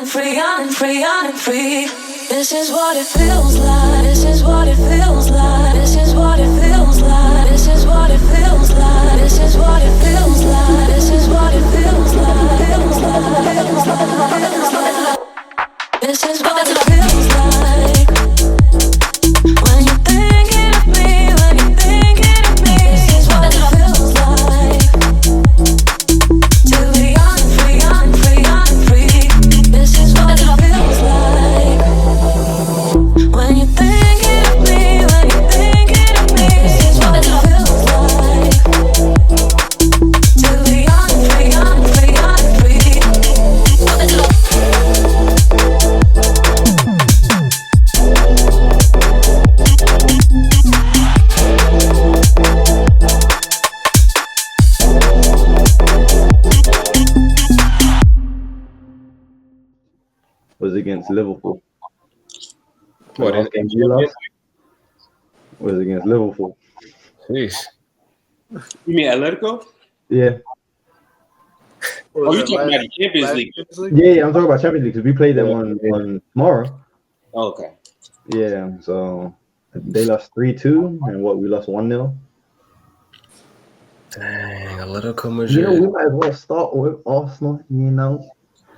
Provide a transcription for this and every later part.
free. This is what it feels like. This is what it feels like. This is what it feels like. This is what it feels like. This is what it feels like. This is what it feels like. Feels like. Feels like. This is what it feels like. When you're thinking of me, when you're thinking of me. This is what it feels like. To be free, free. This is what it feels like. When you're thinking of me, when you're thinking of me. This is what it feels like. To be free, free. What it was against Liverpool. What Last game you lost was against Liverpool. Jeez. You mean Atletico? Yeah. Oh, you talking about the Champions League? Yeah, I'm talking about Champions League because we played them on tomorrow. Oh, okay. Yeah, so they lost 3-2, and we lost 1-0. Dang, Atletico Madrid. You know, we might as well start with Arsenal, you know.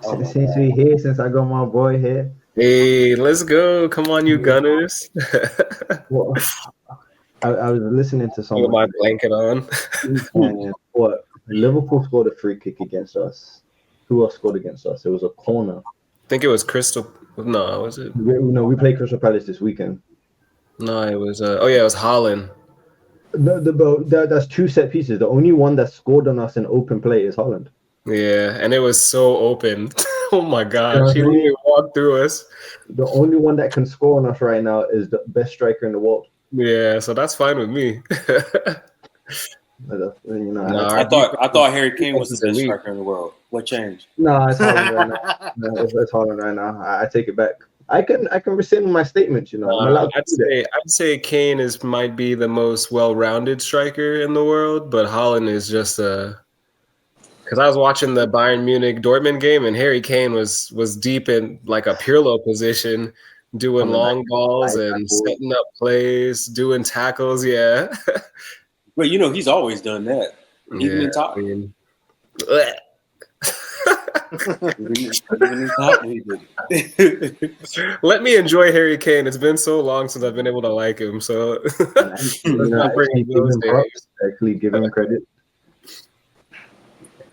Since we're here, since I got my boy here. Hey, let's go. Come on, you Gunners. Well, I was listening to Put someone. my blanket on. And Liverpool scored a free kick against us. Who else scored against us? It was a corner. I think it was Crystal. No, was it? We played Crystal Palace this weekend. No, it was. It was Holland. That's two set pieces. The only one that scored on us in open play is Holland. Yeah, and it was so open. Oh my gosh, he didn't even walk through us. The only one that can score on us right now is the best striker in the world. Yeah, so that's fine with me. I thought Harry Kane was the best striker in the world. What changed? No, it's Holland right now. No, it's Holland right now. I take it back. I can rescind my statement. You know, I'm allowed to do that. I'd say Kane might be the most well-rounded striker in the world, but Holland is just a. Because I was watching the Bayern Munich Dortmund game, and Harry Kane was deep in like a Pirlo position, doing long balls and setting up plays, doing tackles. Yeah. Well, you know he's always done that. Even in top. Let me enjoy Harry Kane. It's been so long since I've been able to like him. So let's not bring those days. Actually, give him credit.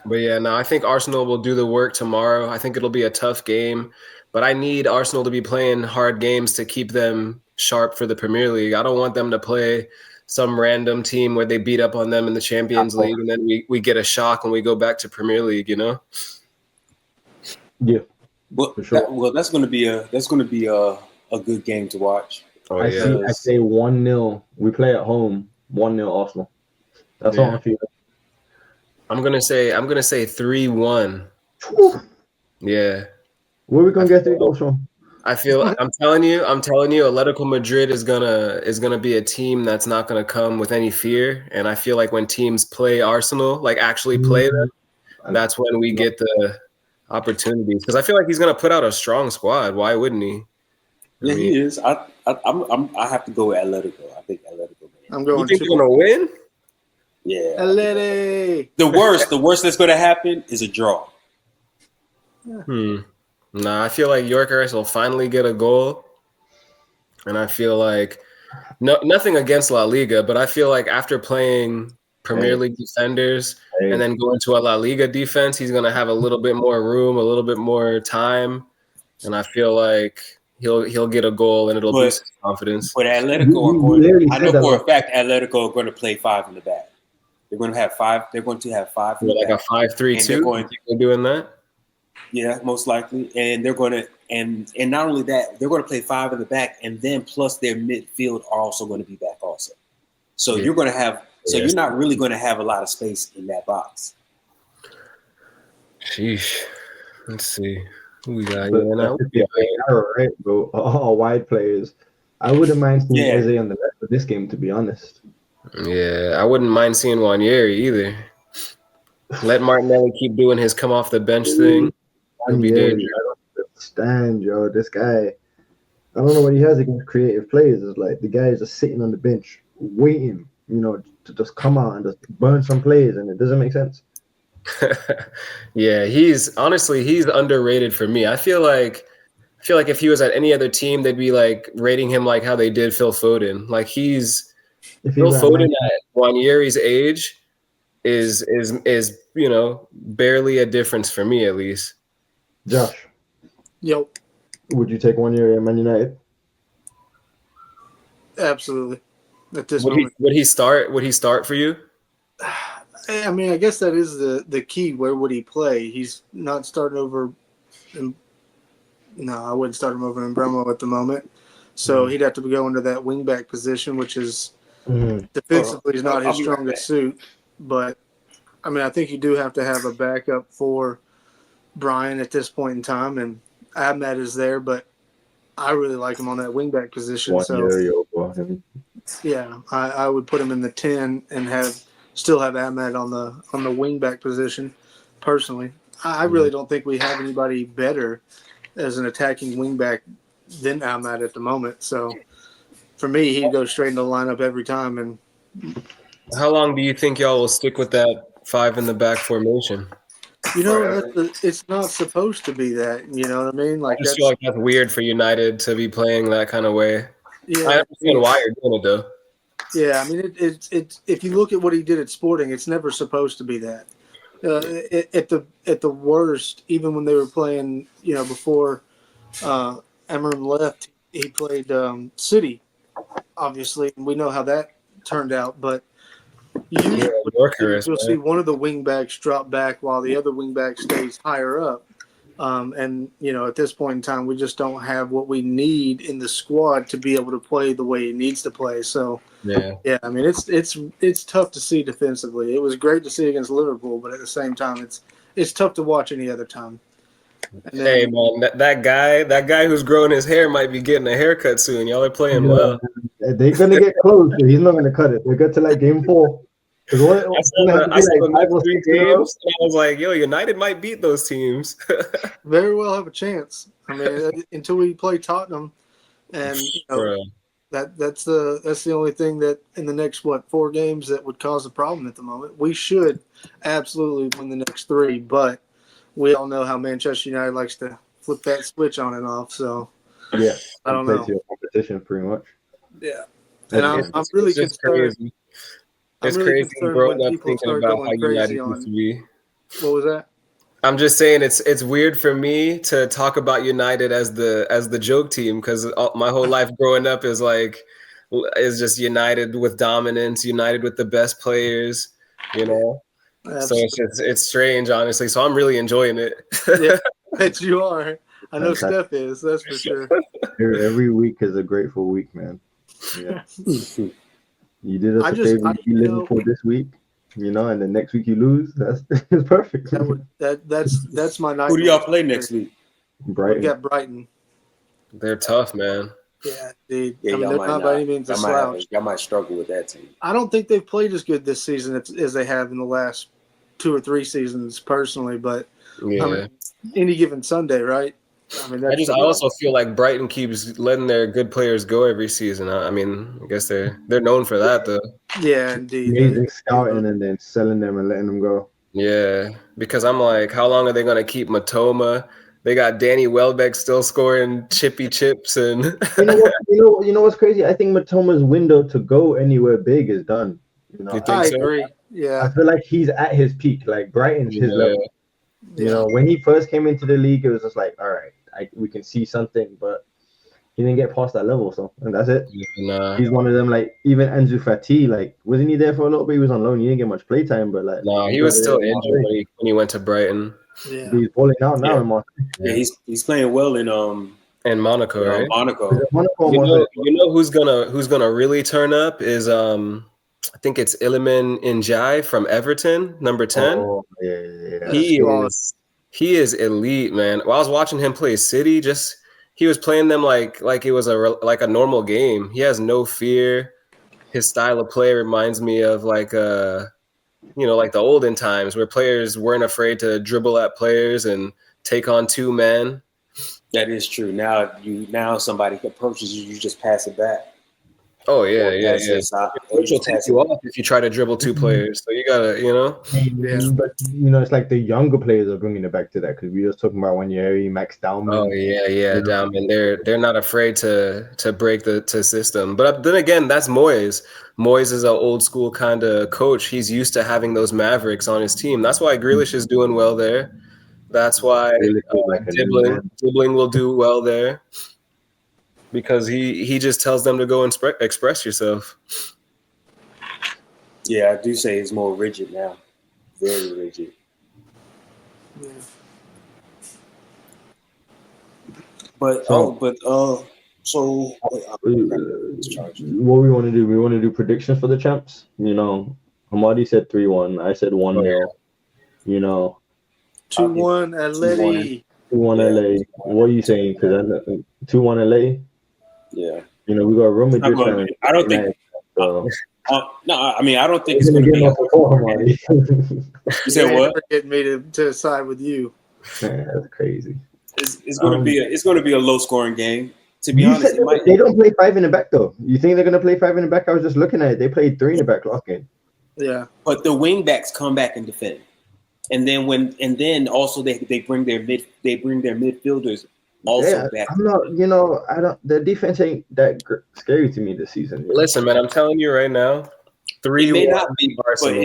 But yeah, no, I think Arsenal will do the work tomorrow. I think it'll be a tough game, but I need Arsenal to be playing hard games to keep them sharp for the Premier League. I don't want them to play some random team where they beat up on them in the Champions League and then we get a shock when we go back to Premier League, you know? Yeah. Well, for sure. That's going to be a good game to watch. Oh, I say 1-0. We play at home. 1-0 Arsenal. That's all I'm feeling. I'm gonna say 3-1. Yeah. Where are we gonna get 3 goals from? I'm telling you, Atletico Madrid is gonna be a team that's not gonna come with any fear. And I feel like when teams play Arsenal, like actually play them, that's when we get the opportunities. Because I feel like he's gonna put out a strong squad. Why wouldn't he? Yeah, he is. I have to go with Atletico. I think Atletico. I'm going. You think they're gonna win? Yeah. Atleti. The worst that's going to happen is a draw. Nah, I feel like Yorkers will finally get a goal. And I feel like nothing against La Liga, but I feel like after playing Premier League defenders and then going to a La Liga defense, he's going to have a little bit more room, a little bit more time. And I feel like he'll get a goal and it'll boost his confidence. But Atletico I know for a fact Atletico are going to play 5 in the back. They're going to have 5. They're going to have 5 in the back. Like a 5-3-2. They're doing that. Yeah, most likely. And they're going to and not only that, they're going to play 5 in the back, and then plus their midfield are also going to be back also. So you're going to have you're not really going to have a lot of space in that box. Sheesh. Let's see. Who we got here now? Right, bro. All wide players. I wouldn't mind seeing Eze on the left for this game, to be honest. Yeah, I wouldn't mind seeing Wanyeri either. Let Martinelli keep doing his come off the bench thing. stand, yo. This guy, I don't know what he has against creative players. It's like the guy is just sitting on the bench waiting, to just come out and just burn some players, and it doesn't make sense. Yeah, he's underrated for me. I feel like if he was at any other team, they'd be like rating him like how they did Phil Foden. Like Phil Foden at Nwaneri's age is barely a difference for me, at least. Josh. Yep. Would you take 1 year at Man United? Absolutely. At this moment. Would he start for you? I mean, I guess that is the key. Where would he play? He's not starting over. No, I wouldn't start him over in Bremo at the moment. So he'd have to go into that wingback position, which is defensively is not his strongest suit. But I mean, I think you do have to have a backup for Brian at this point in time, and Ahmed is there, but I really like him on that wingback position. Yeah, I would put him in the 10 and still have Ahmed on the wingback position. Personally, I really don't think we have anybody better as an attacking wingback than Ahmed at the moment. So for me, he'd go straight into the lineup every time. And how long do you think y'all will stick with that 5 in the back formation? It's not supposed to be that. You know what I mean? I just feel like that's weird for United to be playing that kind of way. Yeah, I understand why you're doing it though. Yeah, I mean, it's if you look at what he did at Sporting, it's never supposed to be that. At the worst, even when they were playing, before Emery left, he played City, obviously, and we know how that turned out. But usually you'll see one of the wing backs drop back while the other wing back stays higher up. And at this point in time, we just don't have what we need in the squad to be able to play the way he needs to play. So yeah. I mean, it's tough to see defensively. It was great to see against Liverpool, but at the same time, it's tough to watch any other time. Hey man, that guy who's growing his hair might be getting a haircut soon. Y'all are playing well. They're gonna get close. He's not gonna cut it. They got to like game 4. I saw the next 3 games, and I was like, yo, United might beat those teams. Very well have a chance. I mean, until we play Tottenham, and that's the only thing that in the next 4 games that would cause a problem at the moment. We should absolutely win the next 3, but we all know how Manchester United likes to flip that switch on and off. So yeah, I don't know. Your competition pretty much. Yeah, and I'm really concerned. Crazy. It's crazy growing up thinking about how United used to be. What was that? I'm just saying it's weird for me to talk about United as the joke team because my whole life growing up is just United with dominance, United with the best players, Absolutely. So it's strange, honestly. So I'm really enjoying it. Yeah, bet you are. I know Steph is. That's for sure. Every week is a grateful week, man. Yeah. You did us a favor. You Liverpool this week, and the next week you lose. That's perfect. That's my night. Who do y'all play next week? Brighton. We got Brighton. They're tough, man. Yeah, dude. Yeah, they're not by any means a slouch. Y'all might struggle with that team. I don't think they've played as good this season as they have in the last 2 or 3 seasons, personally. But any given Sunday, right? I mean, I also feel like Brighton keeps letting their good players go every season. I mean, I guess they're known for that, though. Yeah, indeed. Amazing scouting and then selling them and letting them go. Yeah, because I'm like, how long are they going to keep Matoma? They got Danny Welbeck still scoring chippy chips, and you know what's crazy? I think Matoma's window to go anywhere big is done. You think I so? agree. Yeah, I feel like he's at his peak. Like Brighton's his level. When he first came into the league, it was just like, all right, we can see something, but he didn't get past that level, and that's it. Nah. He's one of them. Like even Ansu Fati, wasn't he there for a little bit? He was on loan. He didn't get much play time, but he was still injured when he went to Brighton. Yeah, he's balling out now. Yeah, he's playing well in Monaco, right? Monaco. You know who's gonna really turn up is I think it's Iliman Ndiaye from Everton, number 10. Oh, yeah. He is elite, man. While I was watching him play City, he was playing them like it was a normal game. He has no fear. His style of play reminds me of like the olden times where players weren't afraid to dribble at players and take on 2 men. That is true. Now somebody approaches you, you just pass it back. Oh yeah, Or yeah, pass yeah. it aside, or Coach will just take pass you it. off if you try to dribble two players. So you gotta, Yeah. But it's like the younger players are bringing it back to that because we were talking about Wanyeri, Max Dowman. Oh yeah, down, and they're not afraid to break the system. But then again, that's Moyes. Moyes is an old school kind of coach. He's used to having those Mavericks on his team. That's why Grealish is doing well there. That's why Really feel like a new man. Dibbling will do well there because he just tells them to go and express yourself. Yeah, I do say it's more rigid now. Very rigid. Yeah. But So what we want to do? We want to do predictions for the champs. Hamadi said 3-1. I said 1-0. 2-1 Atleti. 2-1 LA. What are you saying? Because 2-1 LA. Yeah. We got a Real Madrid fan. I don't think. So. No, I mean I don't think it's going to be. You said what? You're getting me to side with you. Man, that's crazy. It's going to be a low scoring game. To be honest, they don't play 5 in the back though. You think they're going to play 5 in the back? I was just looking at it. They played 3 in the back last game. Yeah. But the wing backs come back and defend, and then also they bring their midfielders also back. I'm not. I don't. The defense ain't that scary to me this season. Listen, man, I'm telling you right now, 3-1 may not be, Arsenal.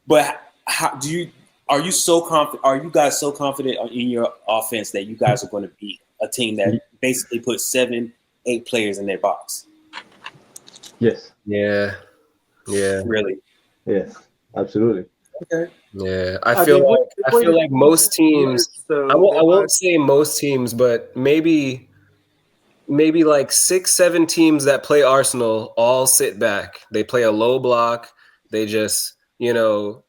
But how do you? Are you so confident? Are you guys so confident in your offense that you guys are going to beat a team that basically puts 7-8 players in their box? Yes. Yeah. Really? Yes. Absolutely. Okay. Yeah, I feel like most teams. I won't say most teams, but maybe like 6-7 teams that play Arsenal all sit back. They play a low block. They just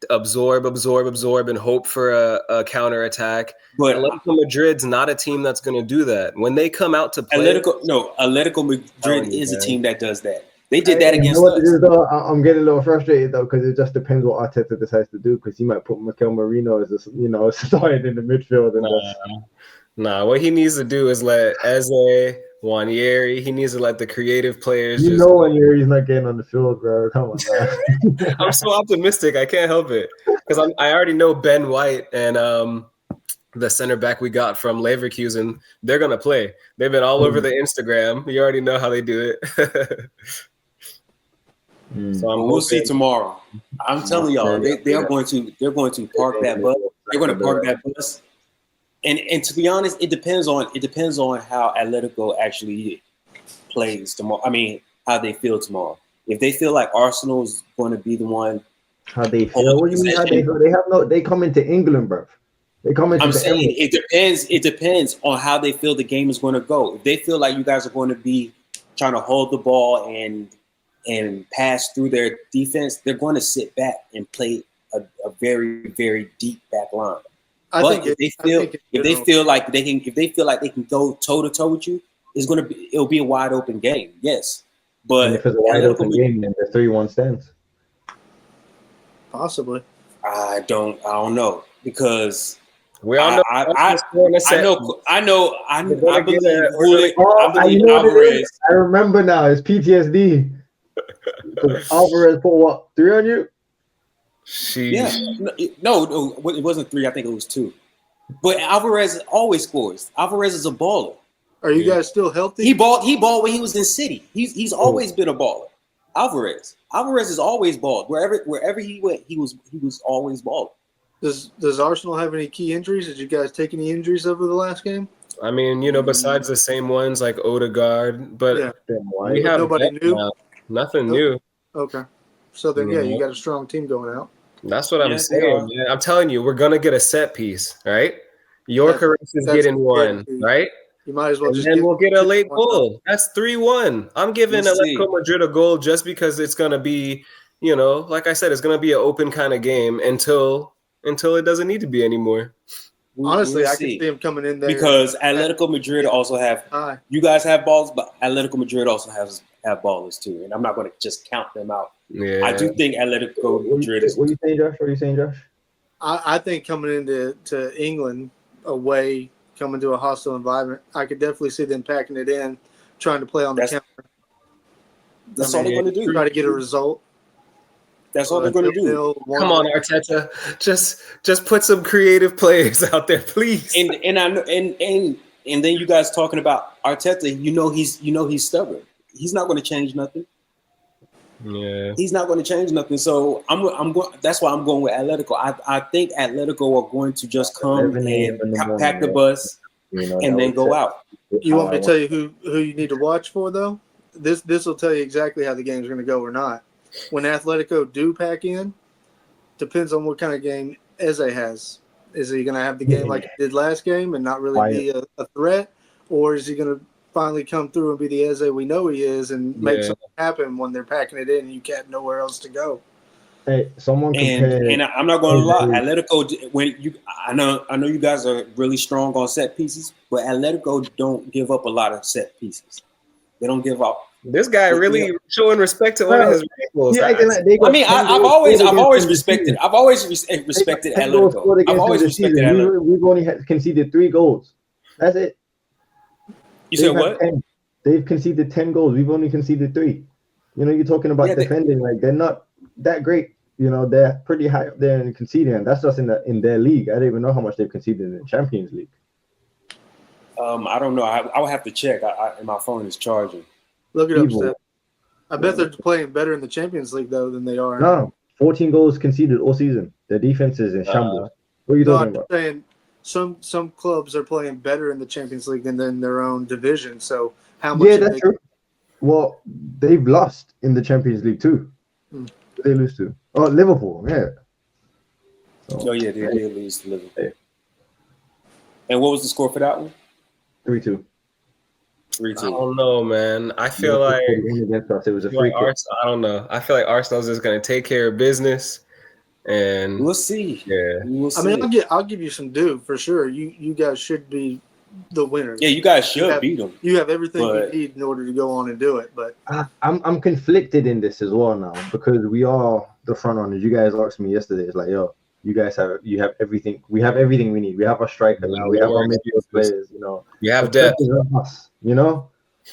absorb, and hope for a counter attack. But Atletico Madrid's not a team that's going to do that. When they come out to play, Atletico Madrid is a team that does that. They did that against us. I'm getting a little frustrated though because it just depends what Arteta decides to do because he might put Mikel Merino as starting in the midfield and what he needs to do is let Eze, Wanyeri, he needs to let the creative players. Wanyeri's not getting on the field, bro. Come on, man. I'm so optimistic. I can't help it because I already know Ben White and the center back we got from Leverkusen. They're gonna play. They've been all over the Instagram. You already know how they do it. So we'll see tomorrow. I'm telling y'all, they're going to park that bus. They're going to park that bus. And to be honest, it depends on how Atletico actually plays tomorrow. I mean, how they feel tomorrow. If they feel like Arsenal's going to be the one, how they feel? What do you mean? How they feel? They come into England, bro. They come into. I'm saying it depends. It depends on how they feel the game is going to go. If they feel like you guys are going to be trying to hold the ball and pass through their defense, they're going to sit back and play a very, very deep back line. If they feel like they can go toe to toe with you, it'll be a wide open game. Yes, but if it's a wide open game, then the 3-1 stands. Possibly. I don't know because we all know. I believe Alvarez. I remember now. It's PTSD. Alvarez put what 3 on you? Yeah, no, it wasn't 3. I think it was 2. But Alvarez always scores. Alvarez is a baller. Are you guys still healthy? He balled when he was in City. He's always been a baller. Alvarez is always balled. Wherever he went, he was always balling. Does Arsenal have any key injuries? Did you guys take any injuries over the last game? I mean, besides the same ones like Odegaard, but we have nobody new. Now. Nothing new. Okay. So then, you got a strong team going out. That's what I'm saying. Man. I'm telling you, we're gonna get a set piece, right? Yorker is getting one, right? You might as well and then we'll get a late goal. That's 3-1. I'm giving Atletico Madrid a goal just because it's gonna be, like I said, it's gonna be an open kind of game until it doesn't need to be anymore. Honestly, I can see him coming in there because Atletico Madrid also have. You guys have balls, but Atletico Madrid also have ballers too, and I'm not going to just count them out. Yeah. I do think Atletico Madrid is. What are you saying, Josh? I think coming into England away, come into a hostile environment. I could definitely see them packing it in, trying to play on the counter. That's all they're going to do. Try to get a result. That's all they're going to do. Come on, Arteta, just put some creative players out there, please. And I know, and then you guys talking about Arteta. He's stubborn. He's not going to change nothing. Yeah, he's not going to change nothing. So I'm going. That's why I'm going with Atletico. I think Atletico are going to just come and pack the bus and then go out. You want me to tell you who you need to watch for though? This will tell you exactly how the game's going to go or not. When Atletico do pack in, depends on what kind of game Eze has. Is he going to have the game like he did last game and not really be a threat, or is he going to finally come through and be the Eze we know he is and make something happen when they're packing it in and you can't nowhere else to go? Hey, someone compare. And I'm not going to lie, Atletico. I know you guys are really strong on set pieces, but Atletico don't give up a lot of set pieces. They don't give up. This guy really showing respect to one of his rivals. I've always respected Atletico. I've always respected Atletico. We've only conceded 3 goals. That's it. You said what? They've conceded 10 goals. We've only conceded 3. You're talking about defending. Like, they're not that great. They're pretty high up there in conceding, and that's just in their league. I don't even know how much they've conceded in the Champions League. I don't know. I would have to check. And my phone is charging. Look it up, Steph. I bet they're playing better in the Champions League though than they are. No, 14 goals conceded all season. Their defense is in shambles. What are you talking about? I'm saying some clubs are playing better in the Champions League than in their own division. So how much? Yeah, that's true. Well, they've lost in the Champions League too. They lose to Liverpool. Yeah. They did lose to Liverpool. Yeah. And what was the score for that one? 3-2. 3-2. I don't know, man. I feel like it was a free kick. I don't know. I feel like Arsenal's just going to take care of business, and we'll see. Yeah, we'll see. I mean, I'll give you some due for sure. You guys should be the winners. Yeah, you guys should beat them. You have everything you need in order to go on and do it. But I'm conflicted in this as well now because we are the front runners. You guys asked me yesterday. It's like, yo, you have everything. We have everything we need. We have our striker now. We have our midfield players. You have depth.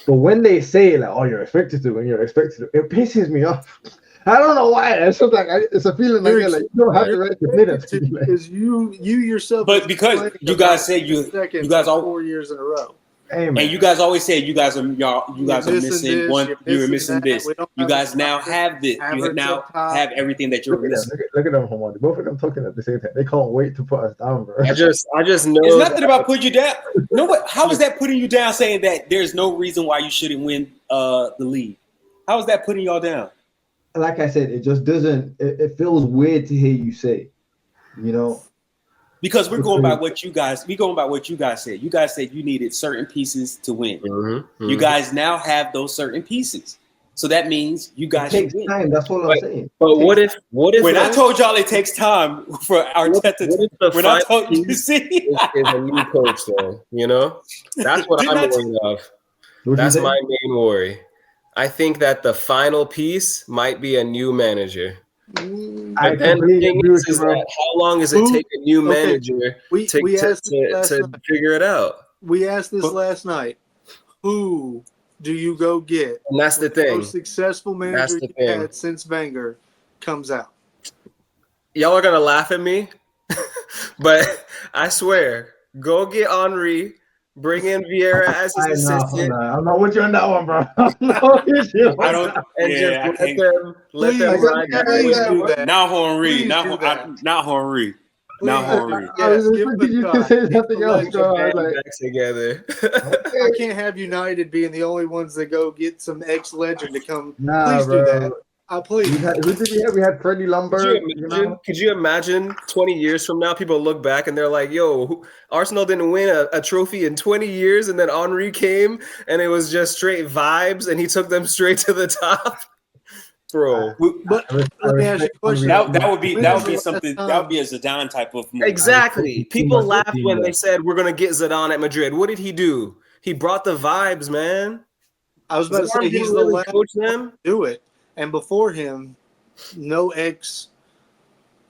But when they say like, "Oh, you're expected to," it pisses me off. I don't know why. It's just like it's a feeling like you don't have the right to play that because you yourself. But because you guys said you guys all 4 years in a row. Hey, and you guys always said you guys are missing one. You're missing this. You guys now have this. You now have everything that you're missing. Look at them, Hamadi. Both of them talking at the same time. They can't wait to put us down, bro. I just know it's nothing about putting you down. No, what? How is that putting you down? Saying that there's no reason why you shouldn't win the league. How is that putting y'all down? Like I said, it just doesn't. It feels weird to hear you say, Because we're going by what you guys. We going by what you guys said. You guys said you needed certain pieces to win. Mm-hmm. You guys now have those certain pieces, so that means you guys it takes time. That's what I'm saying. But what if? When I told y'all it takes time for Arteta, when I told you, is a new coach, though. That's what I'm worried of. That's my main worry. I think that the final piece might be a new manager. And then the thing is that how long does it take a new manager to figure it out? We asked this last night. Who do you go get? And that's the thing. The most successful manager you've had since Wenger comes out. Y'all are going to laugh at me, but I swear, go get Henry. Bring in Vieira as his assistant. I'm not with you on that one, bro. Let them ride. Not Henry. Not Henry. Together. I can't have United being the only ones that go get some ex-legend to come. Please do that. Please. Who did we have? We had Freddie Lumberg. Could you imagine 20 years from now, people look back and they're like, yo, Arsenal didn't win a trophy in 20 years, and then Henry came and it was just straight vibes and he took them straight to the top. Bro. But let me ask you a question. That would be something. That would be a Zidane type of move. Exactly. People laughed when they said we're gonna get Zidane at Madrid. What did he do? He brought the vibes, man. I was about to say he's the last coach to do it. And before him, no ex-top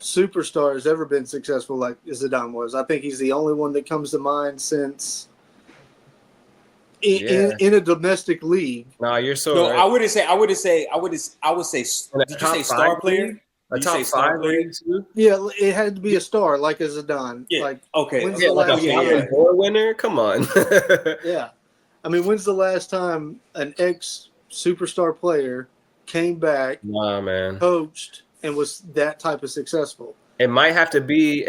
superstar has ever been successful like Zidane was. I think he's the only one that comes to mind since in a domestic league. No, you're so No, right. I would say. Did you say star player? A top 5 league too? Yeah, it had to be a star like a Zidane. Yeah. Like Okay. when's Yeah, the like a last Ballon d'Or winner. Come on. Yeah. I mean, when's the last time an ex-superstar player came back, Nah, man. coached, and was that type of successful? It might have to be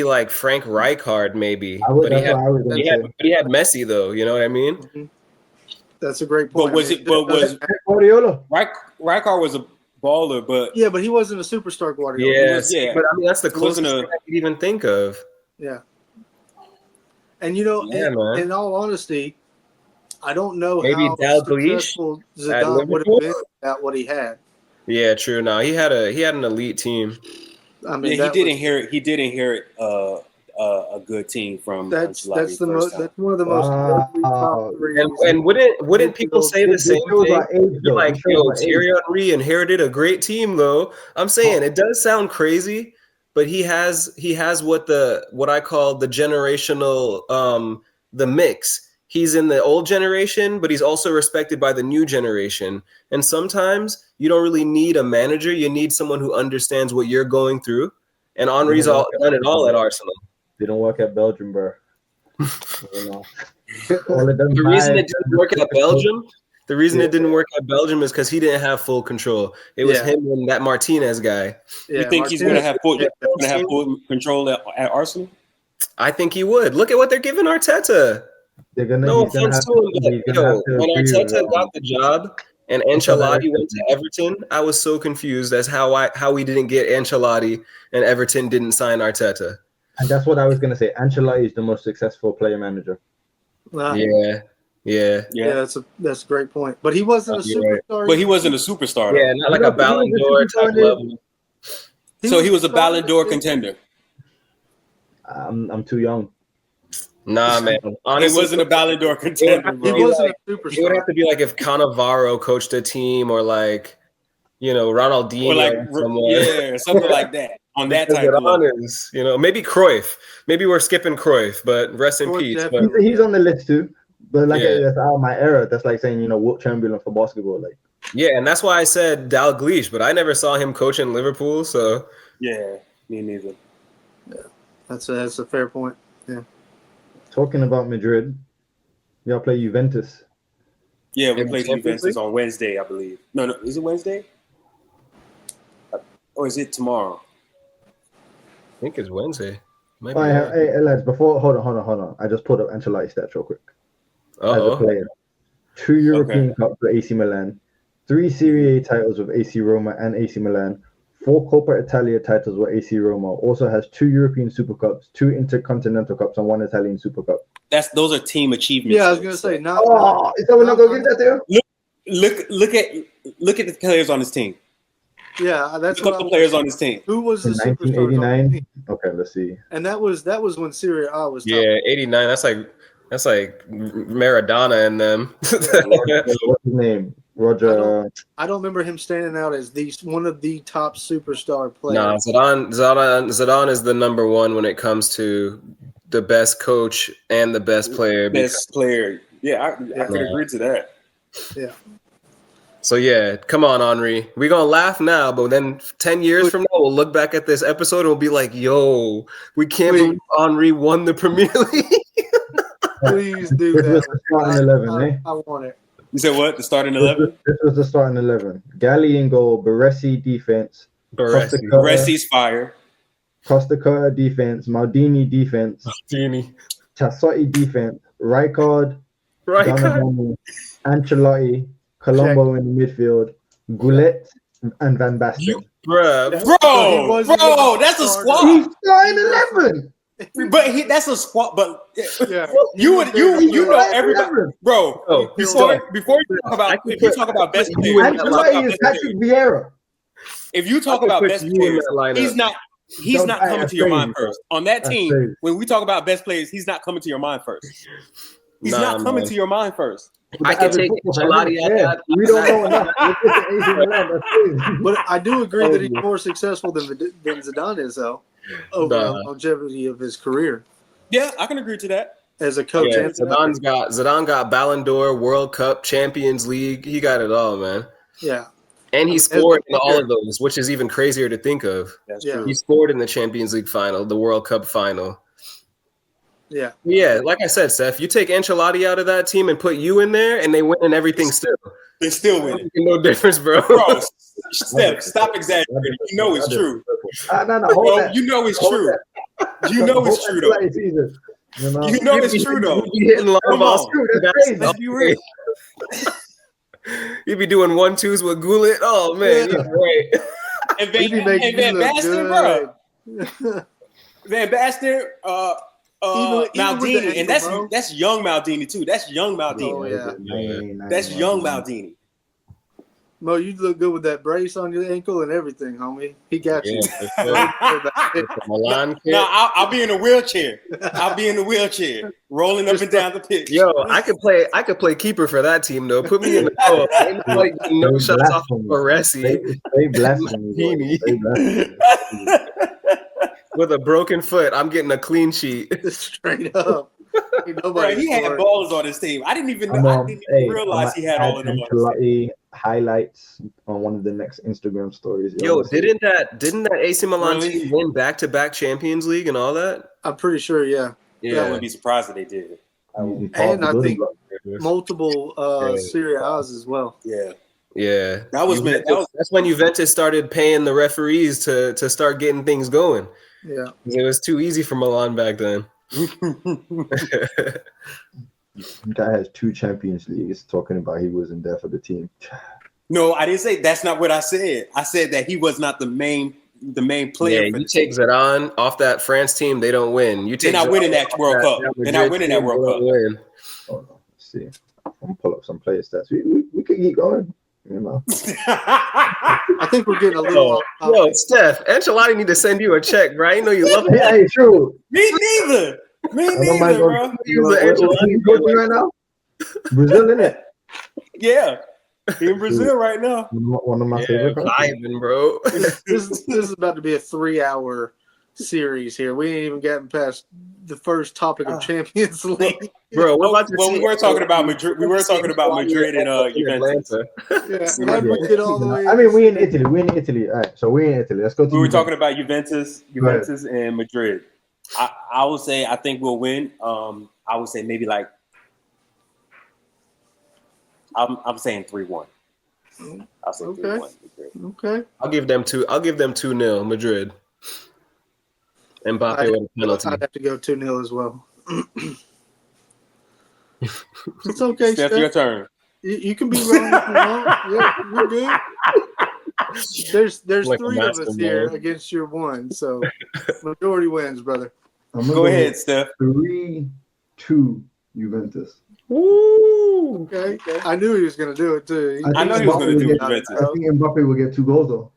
like Frank Rijkaard, maybe. But he had Messi though. You know what I mean? Mm-hmm. That's a great point. But was Guardiola? Rijkaard was a baller, but yeah, but he wasn't a superstar Guardiola. Yes, yeah. but I mean that's the closest thing I could even think of. Yeah. And you know, in all honesty, I don't know Maybe how Dalglish successful Zidane would have been without what he had. Yeah, true. No, he had an elite team. I mean, he did inherit a good team from that's one of the most and wouldn't people say the same thing? Like, yo, Thierry Henry inherited a great team, though. I'm saying it does sound crazy, but he has what I call the generational the mix. He's in the old generation, but he's also respected by the new generation. And sometimes you don't really need a manager. You need someone who understands what you're going through. And Henry's done it all at Arsenal. They don't work at Belgium, bro. The reason it didn't work at Belgium, it is because he didn't have full control. It was him and that Martinez guy. Yeah, you think he's going to have full control at Arsenal? I think he would. Look at what they're giving Arteta. No offense to him, but when Arteta got the job and Ancelotti went to Everton, I was so confused as how we didn't get Ancelotti and Everton didn't sign Arteta. And that's what I was going to say. Ancelotti is the most successful player manager. Yeah. That's a great point. But he wasn't a superstar. Right. But he wasn't a superstar. Yeah, not like a Ballon d'Or type level. So he was a Ballon d'Or contender. I'm too young. Nah, man. Honestly, he wasn't a Ballon d'Or contender, bro. He wasn't a superstar. It would have to be like if Cannavaro coached a team, or like, Ronaldinho, or like something like that. On that type of level. Maybe Cruyff. Maybe we're skipping Cruyff, but rest in peace. But he's on the list too. But that's out of my era. That's like saying, Wilt Chamberlain for basketball. Like, yeah, and that's why I said Dalglish, but I never saw him coach in Liverpool. So yeah, me neither. Yeah, that's a fair point. Yeah. Talking about Madrid, y'all play Juventus. Yeah, we played Juventus on Wednesday, I believe. No, is it Wednesday? Or is it tomorrow? I think it's Wednesday. Hey, lads, hold on. I just pulled up Ancelotti's stats real quick. As a player. 2 European Cups with AC Milan, 3 Serie A titles with AC Roma and AC Milan, 4 Coppa Italia titles with AC Roma. Also has 2 European Super Cups, 2 Intercontinental Cups, and 1 Italian Super Cup. Those are team achievements. Yeah, I was gonna say is someone not gonna give that to you? Look at the players on his team. Yeah, that's look up the players on his team. Who was the superstar? 1989. Okay, let's see. And that was when Serie A was. Yeah, 89. That's like Maradona and them. What's his name? Roger. I don't remember him standing out as one of the top superstar players. Nah, Zidane is the number one when it comes to the best coach and the best player. Best player. Yeah, I could agree to that. Yeah. So yeah, come on, Henry. We're gonna laugh now, but then 10 years from now, we'll look back at this episode and we'll be like, "Yo, we can't believe Henry won the Premier League." Please do that. This was the starting 11, eh? I want it. You said what? The starting 11? This was the starting 11. Galli in goal, Baresi defense. Baresi's fire. Costa Curta defense, Maldini defense. Tassotti defense, Rijkaard, Ancelotti, Colombo in the midfield, Goulet, and Van Basten. Bro, that's a squad. He's starting 11. But that's a squad. But you know everybody, bro. Before you talk about best players, Ancelotti is Patrick Vieira. If you talk about best players, he's not coming to your mind first. On that team, when we talk about best players, he's not coming to your mind first. He's not coming to your mind first. I can take Ancelotti at that. We don't know enough. AC Milan, that's crazy. But I do agree that he's more successful than Zidane is, though, over the longevity of his career. Yeah, I can agree to that. As a coach, yeah, Zidane got Ballon d'Or, World Cup, Champions League. He got it all, man. Yeah. And he scored in all of those, which is even crazier to think of. That's true. He scored in the Champions League final, the World Cup final. Yeah. Yeah, like I said, Seth, you take Ancelotti out of that team and put you in there, and they win and everything still. They still win. No difference, bro. Steph, stop exaggerating. You know it's true. No, you know it's true. You know it's true, though. You know it's true, though. You be hitting long balls. Let's be real. You be doing 1-2s with Gullit. Oh man, you're great. And Van Basten, bro. Van Basten, Maldini, and that's young Maldini too. That's young Maldini. Oh yeah, that's young Maldini. Mo, you look good with that brace on your ankle and everything, homie. He got you. Milan kid. No, I'll be in a wheelchair. Rolling up and down the pitch. Yo, I could play keeper for that team though. Put me in the goal. Ain't like no shots off of Baresi. They blasphemy. With a broken foot, I'm getting a clean sheet. Straight up. Bro, he had ballers on his team. I didn't even realize he had all of them on his team. Highlights on one of the next Instagram stories. Yo, didn't that AC Milan team win back-to-back Champions League and all that? I'm pretty sure, yeah. I wouldn't be surprised if they did. And I think multiple Serie A's as well. Yeah. Yeah. That's when Juventus started paying the referees to start getting things going. Yeah. It was too easy for Milan back then. Guy has 2 Champions Leagues talking about he wasn't there for the team. No, I didn't say that's not what I said. I said that he was not the main player. Yeah, you take Zidane off that France team, they don't win. They're not winning that World Cup. They're not winning that World Cup. Hold on, let's see. I'm gonna pull up some player stats. We could keep going. You know. I think we're getting a little. Yo, Steph, Ancelotti need to send you a check, bro. I know you love it. Yeah, it's true. Me neither, bro. You coaching right now? Brazil, isn't it? Yeah, he in Brazil right now. One of my favorite. Vibing, bro. This is about to be a 3-hour series here. We ain't even gotten past the first topic of Champions League. Bro, we were talking about Madrid. We were talking about Madrid and Juventus. Yeah, we get all the way. I mean, we're in Italy. All right, so we're in Italy. Let's go. We were talking about Juventus and Madrid. I would say I think we'll win. I would say maybe like I'm saying 3-1. I'll say 3-1. Okay. I'll give them 2-0 Madrid. Mbappe with a penalty. I'd have to go 2-0 as well. It's okay, Steph, your turn. You can be wrong if you want. Yeah, we're good. There's like 3 of us here against your 1, so majority wins, brother. Go ahead, Steph. 3-2 Juventus. Woo! Okay. I knew he was going to do it too. I know he was going to do it. I think Mbappe will get 2 goals though.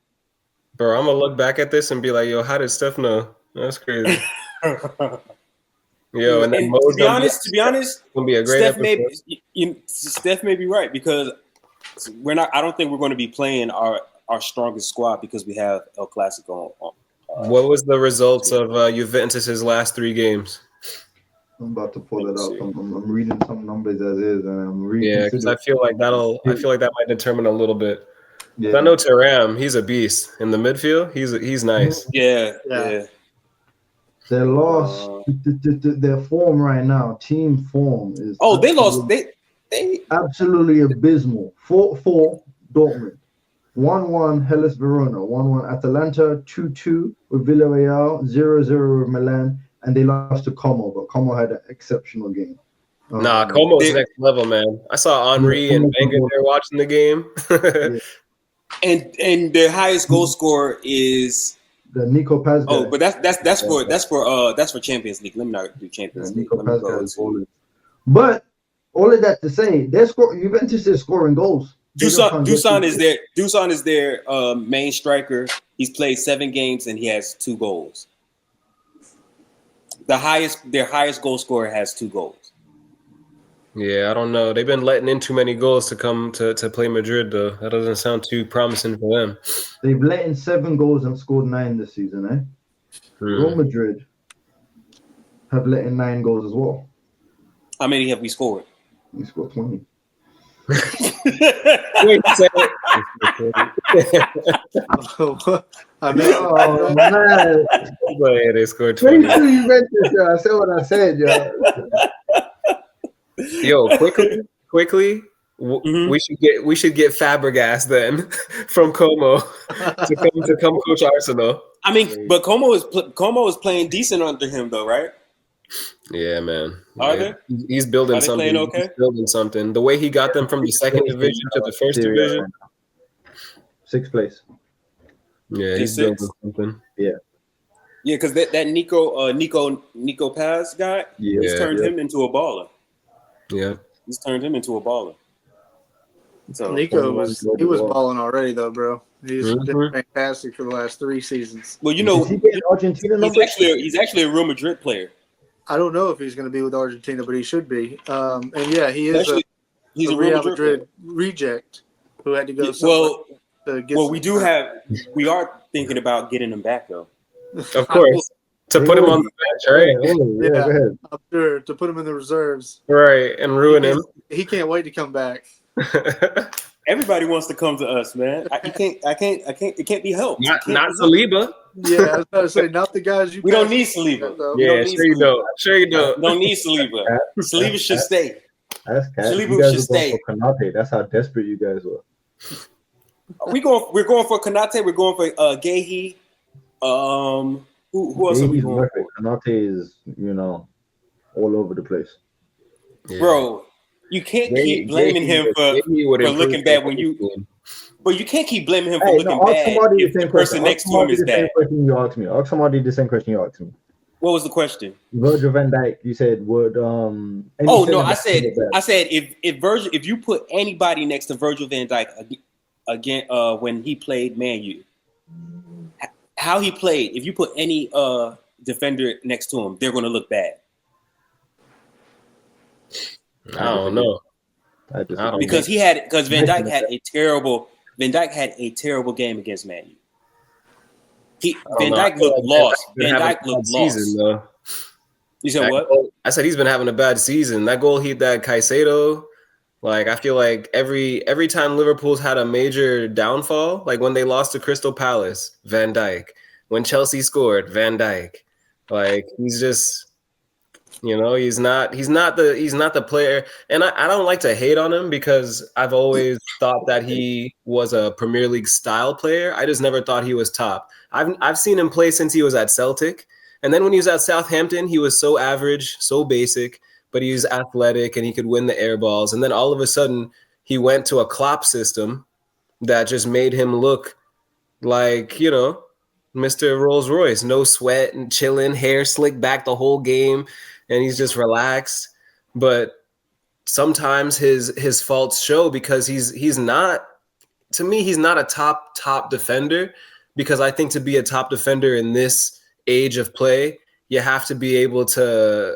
Bro, I'm gonna look back at this and be like, yo, how did Steph know? That's crazy. Yo, and then to be honest, it's gonna be a great Steph may be right because we're not. I don't think we're going to be playing our strongest squad because we have El Clasico on. What was the results of Juventus's last 3 games? I'm about to pull it up. I'm reading some numbers as is, and I'm reading. Yeah, because I feel like that might determine a little bit. Yeah. I know Thuram, he's a beast in the midfield. He's nice. Yeah. Their loss, their form right now, team form is. Oh, they lost. They absolutely abysmal. 4-4 Dortmund, 1-1 Hellas Verona, 1-1 Atalanta, 2-2 with Villarreal, 0-0 with Milan, and they lost to Como, but Como had an exceptional game. Como's next level, man. I saw Henry and Wenger there watching the game. Yeah. And their highest goal scorer is the Nico Paz guy. Oh, but that's for Champions League. Let me not do Champions League. Nico Paz guy. But all of that to say, Juventus is scoring goals. Dusan is their main striker. He's played 7 games and he has 2 goals. Their highest goal scorer has 2 goals. Yeah, I don't know. They've been letting in too many goals to come to play Madrid, though. That doesn't sound too promising for them. They've let in 7 goals and scored 9 this season, eh? Real Madrid have let in 9 goals as well. How many have we scored? We scored 20. Wait, say it. I mean, Oh, man. Yeah, they scored Pretty 20. sure you meant this, yo. I said what I said, yo. Yo, quickly, we should get Fabregas then from Como to come coach Arsenal. I mean, but Como is playing decent under him, though, right? Yeah, man. Are they? He's building Are they something. playing okay? He's building something. The way he got them from the second division to the first division. 6th place. Yeah, he's building something. Yeah. Yeah, because that Nico Paz guy, he's turned him into a baller. Yeah. He's turned him into a baller. So Nico was balling already though, bro. He's been fantastic for the last 3 seasons. Well, you know, Is he getting Argentina numbers? he's actually a Real Madrid player. I don't know if he's going to be with Argentina, but he should be. And yeah, he is He's a Real Madrid reject who had to go. We are thinking about getting him back though. Of course. To put him on the bench, right? Yeah, go ahead. I'm sure, to put him in the reserves. Right, and ruin him. He can't wait to come back. Everybody wants to come to us, man. It can't be helped. Not Saliba. Yeah, I was about to say, not the guys you. We don't need Saliba. Yeah, sure you don't. Don't need Saliba. Saliba should stay. That's cat. Saliba should stay. For Konate. That's how desperate you guys were. We're going for Konate. We're going for Gehi. Who else are we going for? Konate is, all over the place. Yeah. Bro, you can't keep blaming him for looking bad when you. But you can't keep blaming him for looking bad if the person next to him is bad. Ask somebody the same question you asked me. What was the question? Virgil van Dijk, you said would I said if you put anybody next to Virgil van Dijk again when he played Man U, how he played, if you put any defender next to him, they're going to look bad. I don't know. Because Van Dijk had a terrible game against Man U. Van Dijk looked lost. Van Dijk looked lost. You said what? I said he's been having a bad season. That goal that Caicedo, like I feel like every time Liverpool's had a major downfall, like when they lost to Crystal Palace, Van Dijk. When Chelsea scored, Van Dijk. Like he's just, he's not the player. And I don't like to hate on him because I've always thought that he was a Premier League style player. I just never thought he was top. I've seen him play since he was at Celtic. And then when he was at Southampton, he was so average, so basic, but he was athletic and he could win the air balls. And then all of a sudden he went to a Klopp system that just made him look like, Mr. Rolls Royce, no sweat and chilling, hair slicked back the whole game. And he's just relaxed. But sometimes his faults show because he's not, to me, he's not a top defender, because I think to be a top defender in this age of play, you have to be able to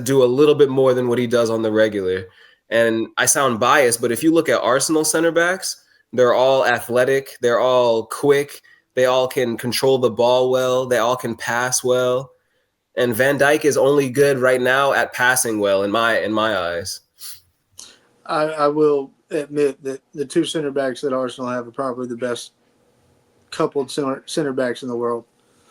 do a little bit more than what he does on the regular. And I sound biased, but if you look at Arsenal center backs, they're all athletic, they're all quick, they all can control the ball well, they all can pass well. And Van Dijk is only good right now at passing well in my eyes. I will admit that the 2 center backs that Arsenal have are probably the best coupled center backs in the world.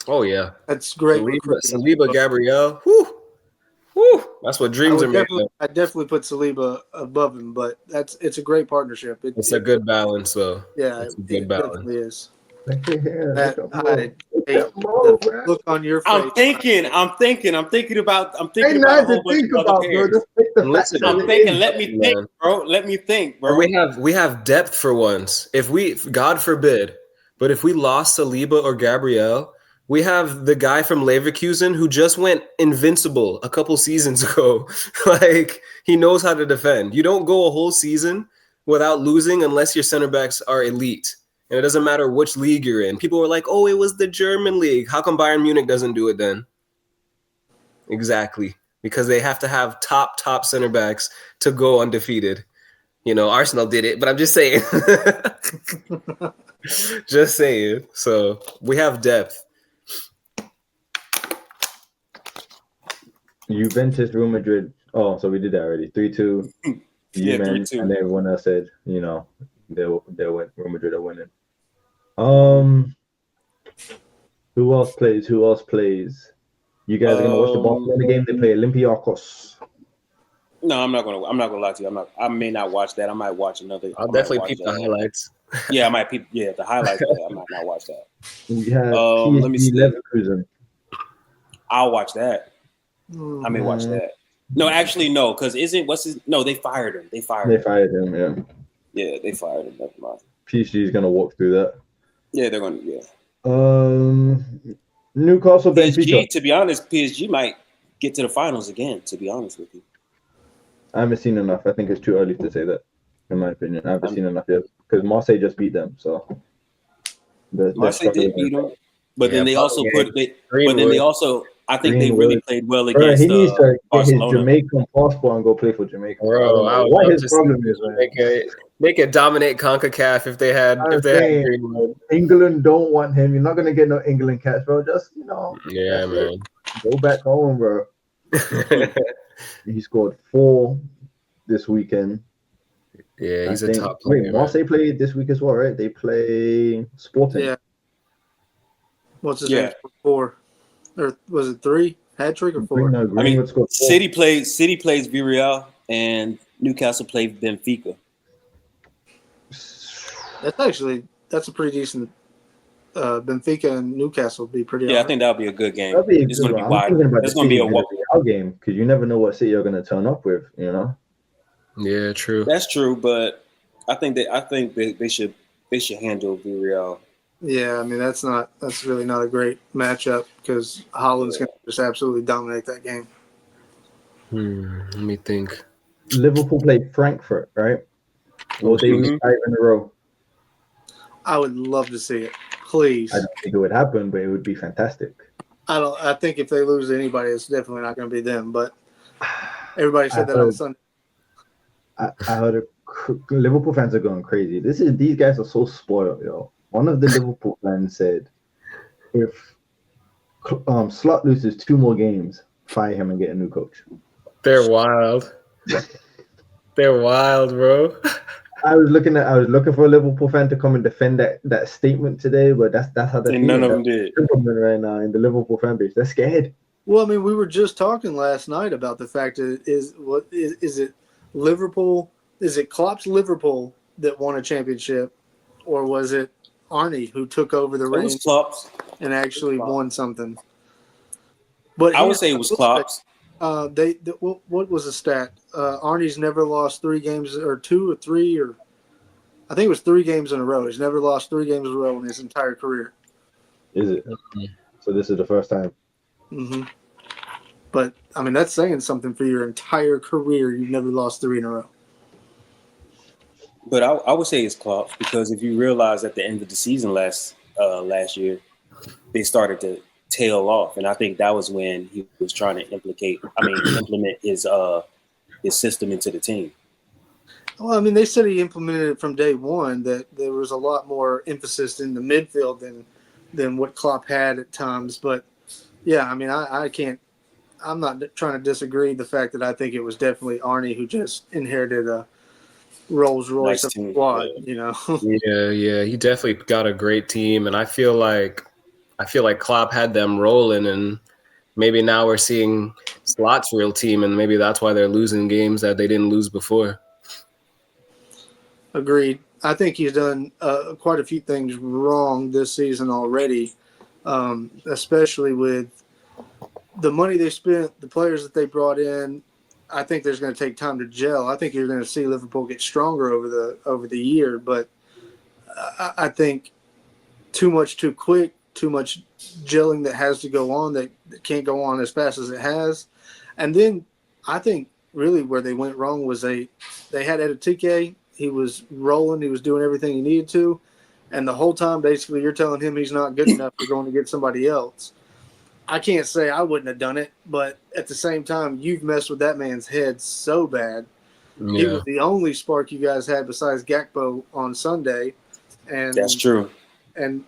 Oh yeah, that's great. Saliba, Gabriel, whoo, that's what dreams are made of. I definitely put Saliba above him, but it's a great partnership. It's a good balance, though. Yeah, it's a good balance. Definitely is. Look on your face. I'm thinking about a whole bunch of other pairs. I'm thinking. Let me think, bro. We have depth for once. If God forbid, but if we lost Saliba or Gabriel, we have the guy from Leverkusen who just went invincible a couple seasons ago. Like, he knows how to defend. You don't go a whole season without losing unless your center backs are elite. And it doesn't matter which league you're in. People were like, it was the German league. How come Bayern Munich doesn't do it then? Exactly. because they have to have top center backs to go undefeated. You know, Arsenal did it, but I'm just saying. Just saying. So we have depth. Juventus, Real Madrid. Oh, so we did that already. 3-2. Yeah, Men, 3-2. and everyone else said, you know, they'll win. Real Madrid are winning. Who else plays? You guys are gonna watch the Barcelona game? They play Olympiacos. No, I'm not gonna lie to you. I may not watch that. I might watch another. I'll definitely peep the highlights. Yeah, I might peep. Yeah, the highlights. I might not watch that. We have let me PSG see. Leverkusen. I'll watch that. I may watch that. No, actually, no, because they fired him. They fired him. Yeah. Yeah, they fired him. Never mind. PSG is gonna walk through that. Yeah, they're gonna. Yeah. Newcastle, PSG. Benfica. To be honest, PSG might get to the finals again. To be honest with you, I haven't seen enough. I think it's too early to say that. In my opinion, I haven't seen enough yet because Marseille just beat them. So Marseille did beat them, but then they also I think they Greenwood. really played well against he needs to get Barcelona. his Jamaican passport and go play for Jamaica. Bro, I would what love his to problem see is, man. make it dominate CONCACAF if they had Greenwood. England don't want him. You're not gonna get no England catch, bro. Just Yeah, man. Go back home, bro. He scored 4 this weekend. Yeah, he's a top player. Wait, Marseille played this week as well, right? They play Sporting. Yeah. What's his name? 4, or was it 3? Hat trick or 4? No, Greenwood scored 4. City plays Villarreal and Newcastle plays Benfica. That's a pretty decent. Benfica and Newcastle would be pretty. Yeah, I think that'll be a good game. It's going to be wide. It's going to be a Villarreal game because you never know what City are going to turn up with. You know. Yeah, true. That's true, but I think they should handle Villarreal. Yeah, I mean that's really not a great matchup because Holland's going to just absolutely dominate that game. Let me think. Liverpool played Frankfurt, right? Will they be 5 in a row? I would love to see it. Please. I don't think it would happen, but it would be fantastic. I think if they lose to anybody, it's definitely not going to be them. But everybody said that on Sunday. I heard Liverpool fans are going crazy. These guys are so spoiled, yo. One of the Liverpool fans said, if Slot loses 2 more games, fire him and get a new coach. They're wild. They're wild, bro. I was looking for a Liverpool fan to come and defend that statement today, but that's how they're feeling. None of them did. Right now in the Liverpool fan base, they're scared. Well, I mean, we were just talking last night about the fact that is it Liverpool? Is it Klopp's Liverpool that won a championship, or was it Arnie who took over the reins and actually won something? But I would say it was Klopp's. What was the stat? Arnie's never lost 3 games or 2 or 3 or I think it was 3 games in a row. He's never lost 3 games in a row in his entire career. Is it? So this is the first time. Mm-hmm. But I mean, that's saying something for your entire career. You've never lost 3 in a row. But I would say it's Klopp because if you realize at the end of the season last year, they started to tail off, and I think that was when he was trying to implement his system into the team. Well, I mean, they said he implemented it from day one. That there was a lot more emphasis in the midfield than what Klopp had at times. But yeah, I mean, I can't. I'm not trying to disagree the fact that I think it was definitely Arnie who just inherited a Rolls Royce of squad. You know. Yeah, he definitely got a great team, and I feel like Klopp had them rolling, and maybe now we're seeing Slot's real team, and maybe that's why they're losing games that they didn't lose before. Agreed. I think he's done quite a few things wrong this season already, especially with the money they spent, the players that they brought in. I think there's going to take time to gel. I think you're going to see Liverpool get stronger over the year, but I think too much too quick. Too much gelling that has to go on that can't go on as fast as it has. And then I think really where they went wrong was they had Atletico. He was rolling. He was doing everything he needed to. And the whole time, basically, you're telling him he's not good enough. You're going to get somebody else. I can't say I wouldn't have done it, but at the same time, you've messed with that man's head so bad. He was the only spark you guys had besides Gakpo on Sunday, and that's true. And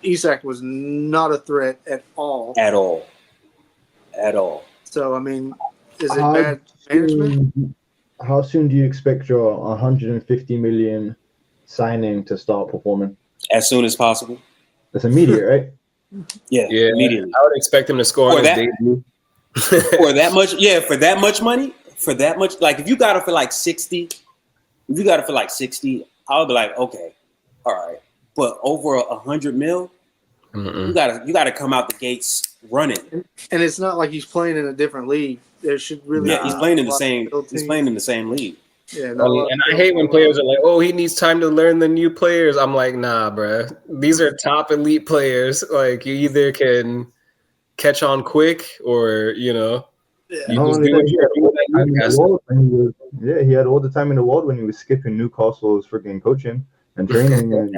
Isak was not a threat at all. At all. So I mean, is it bad management? How soon do you expect your 150 million signing to start performing? As soon as possible. That's immediate, right? Yeah, immediately. I would expect him to score on his debut. For that much, for that much money, for that much, like if you got it for like 60, I'll be like, okay, all right. But over 100 mil, you gotta come out the gates running. And it's not like he's playing in a different league. There should really he's playing in the same. He's playing in the same league. Yeah, and I hate when players are like, "Oh, he needs time to learn the new players." I'm like, "Nah, bro. These are top elite players. Like, you either can catch on quick, or you just do what you do." He had all the time in the world when he was skipping Newcastle's freaking coaching and training. And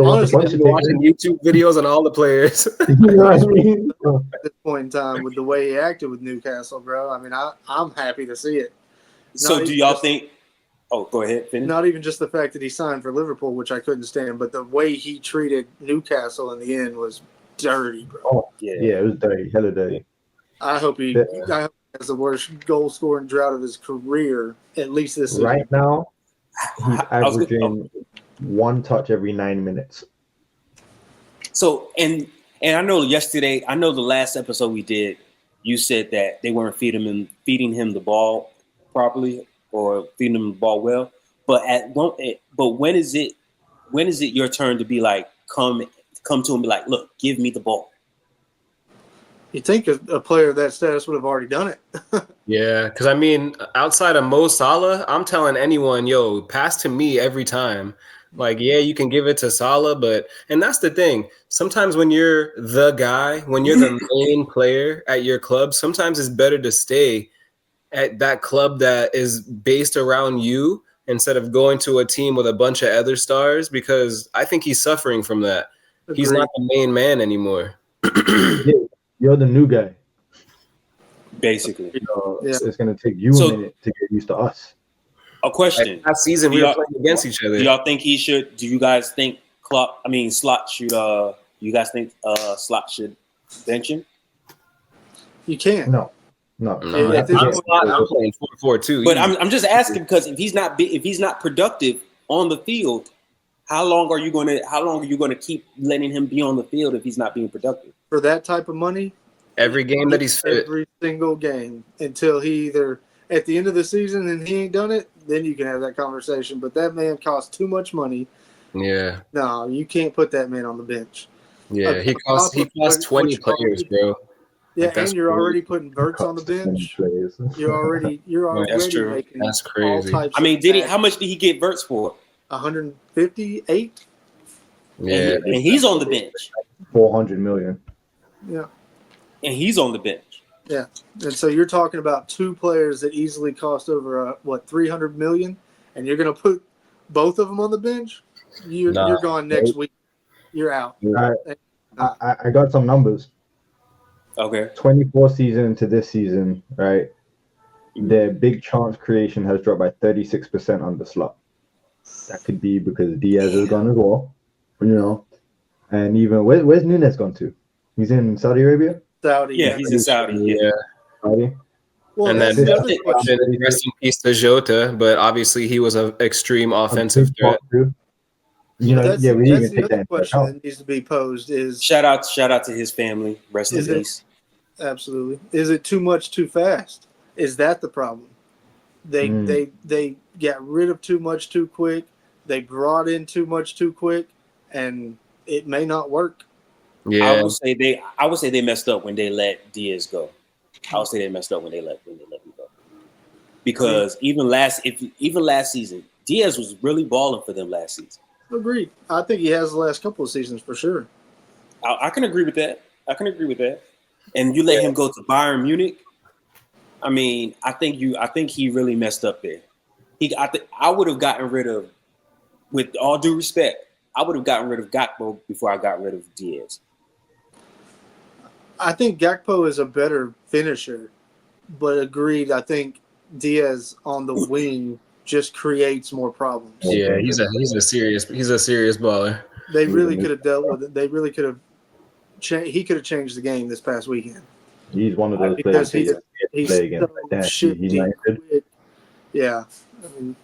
honestly, watching YouTube videos on all the players. You know what I mean? At this point in time, with the way he acted with Newcastle, bro, I mean, I'm happy to see it. So do y'all think – oh, go ahead, finish. Not even just the fact that he signed for Liverpool, which I couldn't stand, but the way he treated Newcastle in the end was dirty, bro. Oh, yeah, it was dirty, hella dirty. I hope he has the worst goal-scoring drought of his career, at least this season. Right now, he's averaging one touch every 9 minutes. So, and I know the last episode we did, you said that they weren't feeding him the ball properly or feeding him the ball well. But when is it your turn to be like, come to him and be like, look, give me the ball? You'd think a player of that status would have already done it. Yeah, because I mean, outside of Mo Salah, I'm telling anyone, yo, pass to me every time. Like, yeah, you can give it to Salah, and that's the thing. Sometimes when you're the guy, when you're the main player at your club, sometimes it's better to stay at that club that is based around you instead of going to a team with a bunch of other stars, because I think he's suffering from that. Agreed. He's not the main man anymore. You're the new guy. Basically. It's going to take you a minute to get used to us. A question. Last season, we were playing against each other. Do y'all think he should? Do you guys think Slot should? You guys think Slot should bench him? You can't. No. I'm playing 4-4-2. But I'm just asking because if he's not productive on the field, how long are you going to keep letting him be on the field if he's not being productive? For that type of money, every game that he's fit. Every single game until he either at the end of the season and he ain't done it, then you can have that conversation. But that man costs too much money. Yeah. No, you can't put that man on the bench. Yeah, he costs 20 players, bro. Yeah, and you're already putting Verts on the bench. You're already that's true. Making that's crazy. I mean, how much did he get Verts for? 158. Yeah, and he's on the bench. 400 million. Yeah, and he's on the bench. Yeah, and so you're talking about two players that easily cost over 300 million, and you're going to put both of them on the bench. You're gone next week. You're out. I got some numbers. Okay. 24 season to this season, right? Their big chance creation has dropped by 36% on the slot. That could be because Diaz is gone as well, And even where's Nunes gone to? He's in Saudi Arabia. Saudi. Yeah, he's in Saudi. Yeah. Saudi. Well, and then rest in peace to Jota, but obviously he was an extreme offensive threat. That's the other question that needs to be posed is shout out to his family. Rest in peace. Absolutely. Is it too much too fast? Is that the problem? They got rid of too much too quick. They brought in too much too quick, and it may not work. Yeah, I would say they messed up when they let Diaz go. I would say they messed up when they let him go. Because even last season, Diaz was really balling for them last season. Agreed. I think he has the last couple of seasons for sure. I can agree with that. And you let him go to Bayern Munich. I mean, I think he really messed up there. I would have gotten rid of, with all due respect, I would have gotten rid of Gakpo before I got rid of Diaz. I think Gakpo is a better finisher, but agreed. I think Diaz on the wing just creates more problems. Yeah, he's a serious baller. They really could have dealt with it. They really could have. He could have changed the game this past weekend. He's one of those players He's play against so like that. shifty, He's not good. quick. Yeah, I mean,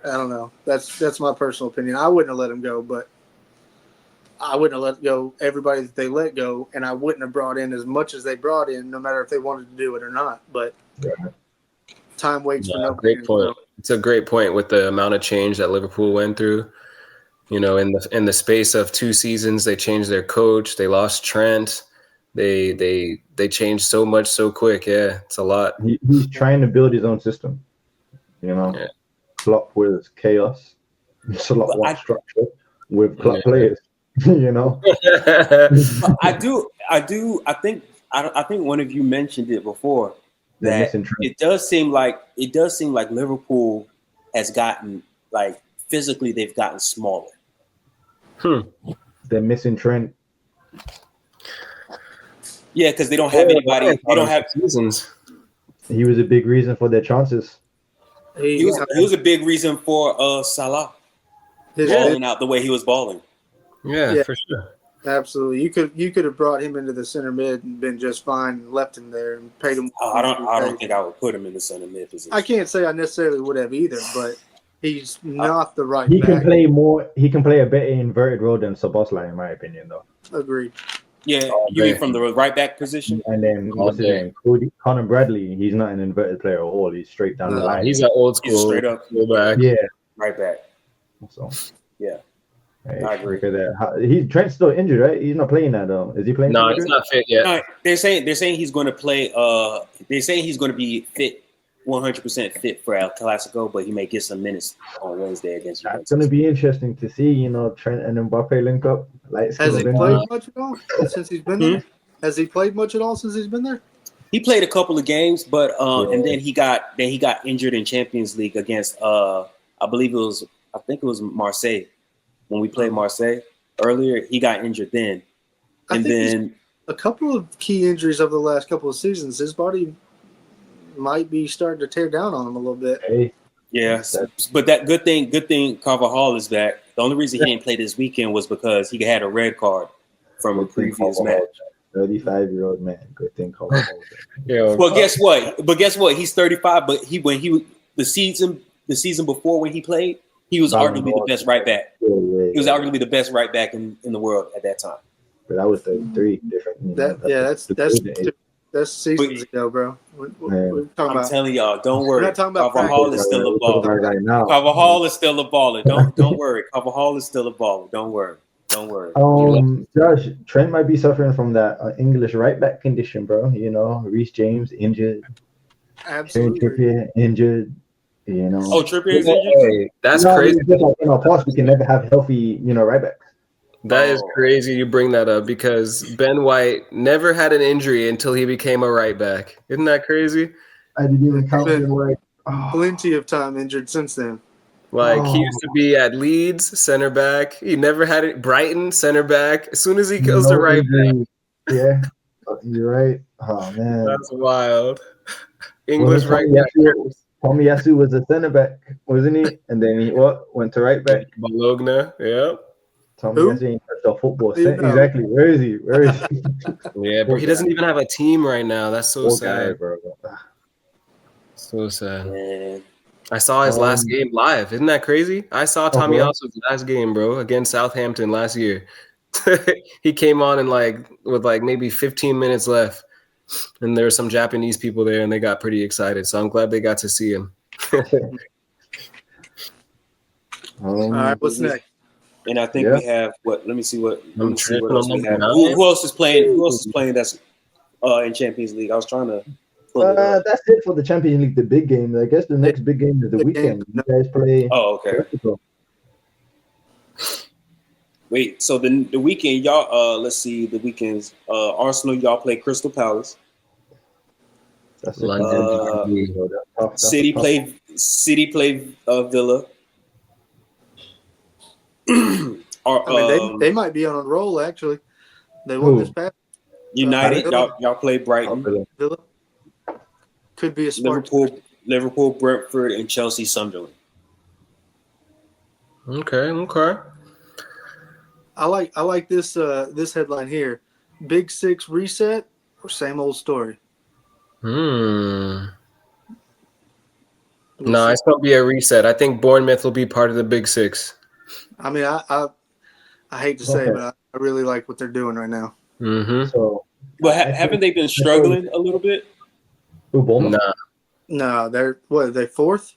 I don't know. That's my personal opinion. I wouldn't have let him go, but I wouldn't have let go everybody that they let go, and I wouldn't have brought in as much as they brought in, no matter if they wanted to do it or not. But time waits for nobody. Great point. It's a great point with the amount of change that Liverpool went through. You know, in the space of 2 seasons, they changed their coach. They lost Trent. They changed so much so quick. Yeah, it's a lot. He's trying to build his own system. You know, Klopp with chaos. Slot one structure with Klopp players. You know, I think one of you mentioned it before that it does seem like Liverpool has gotten like physically they've gotten smaller. They're missing Trent. Yeah, because they don't have anybody. They don't have seasons. He was a big reason for their chances. He was a big reason for Salah balling out the way he was balling. Yeah, for sure. Absolutely. You could have brought him into the center mid and been just fine and left him there and paid him. I don't think I would put him in the center mid position. I can't say I necessarily would have either, but he's not the right He back. can play more. He can play a better inverted role than Szoboszlai, in my opinion, though. Agreed. Yeah, you mean from the right back position? And then what's his name? Conor Bradley. He's not an inverted player at all. He's straight down the line. He's an old school straight up back. Yeah, right back. So yeah, hey, I agree. Look at that. Trent's still injured, right? He's not playing that though. Is he playing? No, he's not fit yet. No, they're saying he's going to play. They're saying he's going to be fit, 100% fit for El Clasico, but he may get some minutes on Wednesday against Juventus. It's going to be interesting to see, you know, Trent and Mbappe link up. Has he played much at all since he's been there? Has he played much at all since he's been there? He played a couple of games, but and then he got injured in Champions League against I think it was Marseille when we played Marseille earlier. He got injured then, and then a couple of key injuries over the last couple of seasons. His body might be starting to tear down on him a little bit. Hey. Yeah, but that good thing Carvajal is back. The only reason he didn't play this weekend was because he had a red card from a previous match. 35-year-old man. Good thing Carvajal. Well, guess what? He's 35, but the season before when he played, he was arguably the best right back. He was arguably the best right back in the world at that time. But that was 33 different. That's seasons ago, bro. I'm telling y'all, don't worry. We're not talking about Carvajal is still a baller. Right now. Carvajal is still a baller. Don't worry. Carvajal is still a baller. Don't worry. Josh, Trent might be suffering from that English right back condition, bro. You know, Reece James injured. Absolutely. Trippier injured. You know. Oh, Trippier is injured. That's crazy. In our past, we can never have healthy, right backs. That is crazy you bring that up because Ben White never had an injury until he became a right back. Isn't that crazy? I didn't even count Ben White. Plenty of time injured since then. He used to be at Leeds, center back. He never had it. Brighton, center back. As soon as he goes to right back. Yeah, you're right. Oh, man. That's wild. English right back. Tomiyasu was a center back, wasn't he? And then he went to right back. Bologna, yeah. Tomiyasu ain't touched the football. Exactly. Where is he? Yeah, but he doesn't even have a team right now. That's so sad, bro. So sad. Man. I saw his last game live. Isn't that crazy? I saw Tomiyasu's last game, bro, against Southampton last year. He came on with maybe 15 minutes left, and there were some Japanese people there, and they got pretty excited. So I'm glad they got to see him. All right, what's next? And I think we have what? Let me see what else we have. Who else is playing? Who else is playing? That's in Champions League. I was trying to. That's it for the Champions League. The big game. I guess the next big game is the weekend. You guys play. Oh, okay. Wait. So the weekend, y'all. Let's see. The weekends. Arsenal. Y'all play Crystal Palace. That's London. City play Villa. They might be on a roll. Actually, they won this past. United, y'all play Brighton. Villa could be a spark. Liverpool, Brentford, and Chelsea, Sunderland. Okay. I like this this headline here. Big Six reset or same old story? No, it's gonna be a reset. I think Bournemouth will be part of the Big Six. I mean, I hate to say, but I really like what they're doing right now. Mm-hmm. So, haven't they been struggling a little bit? No, they're fourth,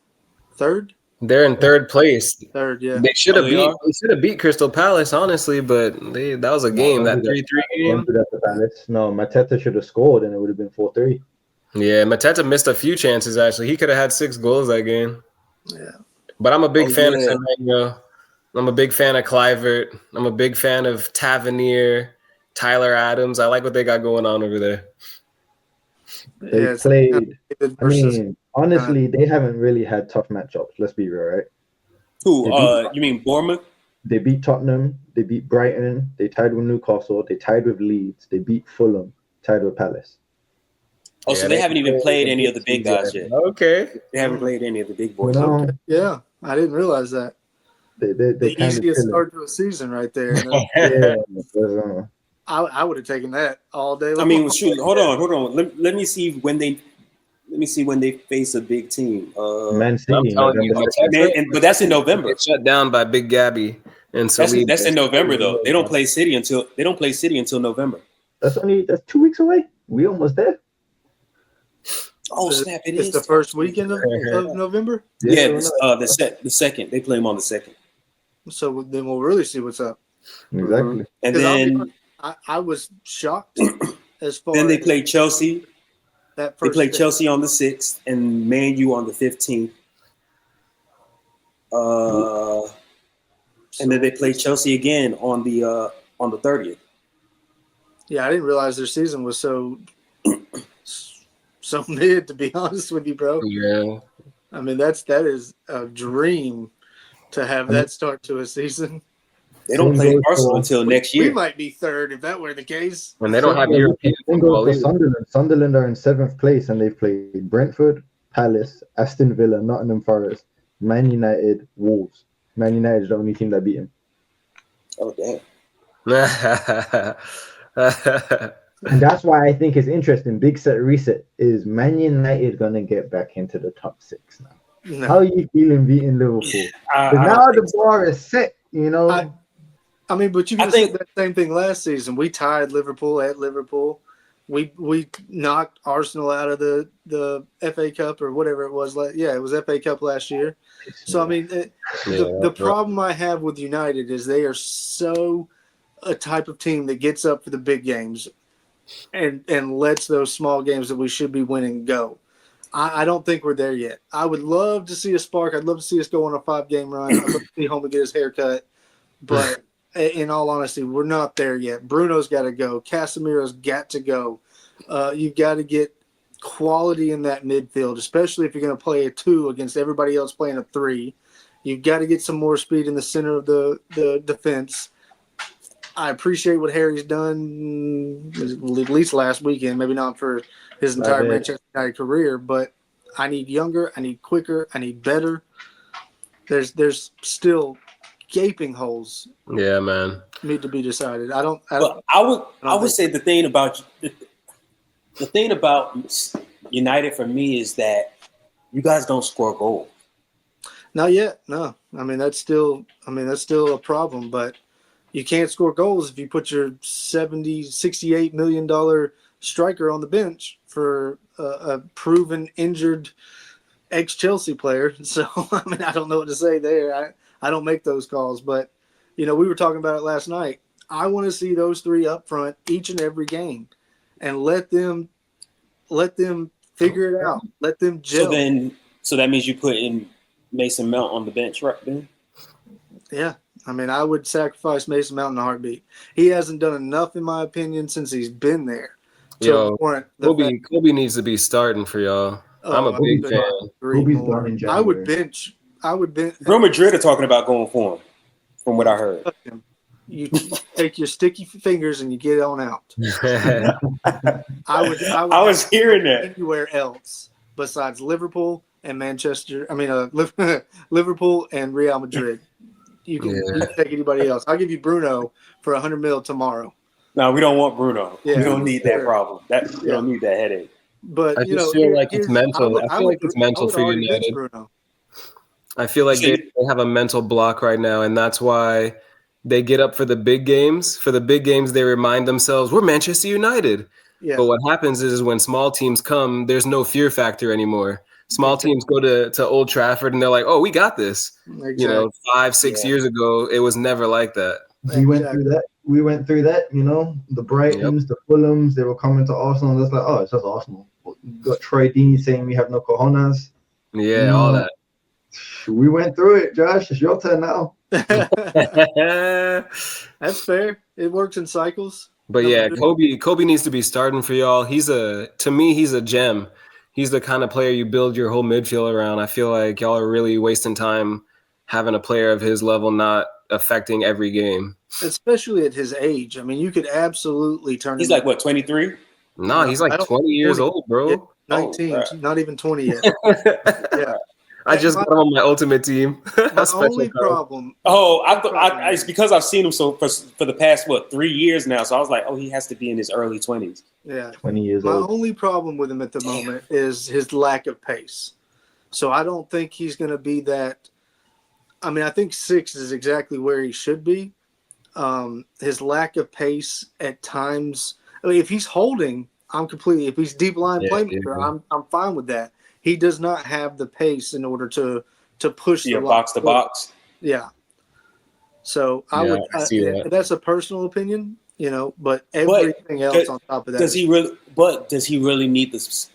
third. They're in third place. Third, yeah. They should have beat Crystal Palace, honestly, but that was a game, that 3-3 game. No, Mateta should have scored and it would have been 4-3. Yeah, Mateta missed a few chances, actually. He could have had 6 goals that game. Yeah. But I'm a big fan of Semenyo. I'm a big fan of Kluivert. I'm a big fan of Tavernier, Tyler Adams. I like what they got going on over there. They played. I mean, honestly, they haven't really had tough matchups. Let's be real, right? Who? You mean Bournemouth? They beat Tottenham. They beat Brighton. They tied with Newcastle. They tied with Leeds. They beat Fulham. Tied with Palace. Oh, so they haven't even played any of the big guys yet. Okay. They haven't played any of the big boys. Okay. Yeah, I didn't realize that. They the easiest start to a season right there. I would have taken that all day long. I mean, shoot, hold on. Let me see when they face a big team. Man City. But that's in November. It's shut down by Big Gabby and so that's in November though. They don't play City until November. That's 2 weeks away. We almost there. Oh snap! It's the first weekend of November. Yeah, the second. They play them on the 2nd. So then we'll really see what's up. Exactly. And then I was shocked as far. Then they play Chelsea. They play Chelsea on the 6th and Man U on the 15th. And then they play Chelsea again on the 30th. Yeah, I didn't realize their season was so mid, to be honest with you, bro. Yeah. I mean, that is a dream to have that start to a season. They don't play Arsenal until next year. We might be third if that were the case. When they don't have European football. Sunderland are in 7th place and they've played Brentford, Palace, Aston Villa, Nottingham Forest, Man United, Wolves. Man United is the only team that beat him. Oh, damn. And that's why I think it's interesting. Big set reset. Is Man United going to get back into the top 6 now? No. How are you feeling beating Liverpool? Now the bar is set, you know. I mean, but you can say that same thing last season. We tied Liverpool at Liverpool. We knocked Arsenal out of the FA Cup or whatever it was. It was FA Cup last year. So I mean, the problem I have with United is they are so a type of team that gets up for the big games and lets those small games that we should be winning go. I don't think we're there yet. I would love to see a spark. I'd love to see us go on a 5-game run. I'd love to see Homer get his hair cut. But in all honesty, we're not there yet. Bruno's got to go. Casemiro's got to go. You've got to get quality in that midfield, especially if you're going to play a 2 against everybody else playing a 3. You've got to get some more speed in the center of the defense. I appreciate what Harry's done, at least last weekend. Maybe not for his entire Manchester United career, but I need younger, I need quicker, I need better. There's still gaping holes. Yeah, man. Need to be decided. I would say the thing about United for me is that you guys don't score goals. Not yet. No. I mean that's still a problem, but you can't score goals if you put your $68 million striker on the bench for a proven injured ex-Chelsea player. So, I mean, I don't know what to say there. I don't make those calls. But, we were talking about it last night. I want to see those 3 up front each and every game and let them figure it out. Let them gel. So that means you put in Mason Mount on the bench, right, Ben? Yeah. I mean, I would sacrifice Mason Mount in a heartbeat. He hasn't done enough, in my opinion, since he's been there. Kobe needs to be starting for y'all. I'm a big fan. I would bench. Real Madrid are talking about going for him, from what I heard. You take your sticky fingers and you get on out. I would was hearing that. Anywhere else besides Liverpool and Manchester. I mean, Liverpool and Real Madrid. You can take anybody else. I'll give you Bruno for $100 million tomorrow. No, we don't want Bruno. Yeah, we don't need that problem. We don't need that headache. But I just feel like it's mental. I feel like it's mental for United. I feel like they have a mental block right now, and that's why they get up for the big games. For the big games, they remind themselves, we're Manchester United. Yeah. But what happens is when small teams come, there's no fear factor anymore. Small teams go to Old Trafford, and they're like, oh, we got this. Exactly. 5-6 years ago, it was never like that. We went through that. The Brightons, the Fulhams, they were coming to Arsenal. That's like, oh, it's just Arsenal. You got Troy Deeney saying we have no cojones. Yeah, all that. We went through it, Josh. It's your turn now. That's fair. It works in cycles. But yeah, Kobe needs to be starting for y'all. To me, he's a gem. He's the kind of player you build your whole midfield around. I feel like y'all are really wasting time having a player of his level not affecting every game. Especially at his age. I mean, you could absolutely turn He's like, what, 23? No, he's like 20 years old, bro. 19, not even 20 yet. Yeah. I just got him on my ultimate team. My only problem. It's because I've seen him for the past 3 years now. So I was like, he has to be in his early 20s. Yeah, 20 years old. My only problem with him at the moment is his lack of pace. So I don't think he's going to be that. I mean, I think 6 is exactly where he should be. His lack of pace at times. I mean, if he's holding, if he's deep line playmaker, I'm fine with that. He does not have the pace in order to push the box to box. Yeah. So I would. That's a personal opinion, But everything else on top of that. Does he really? But does he really need this?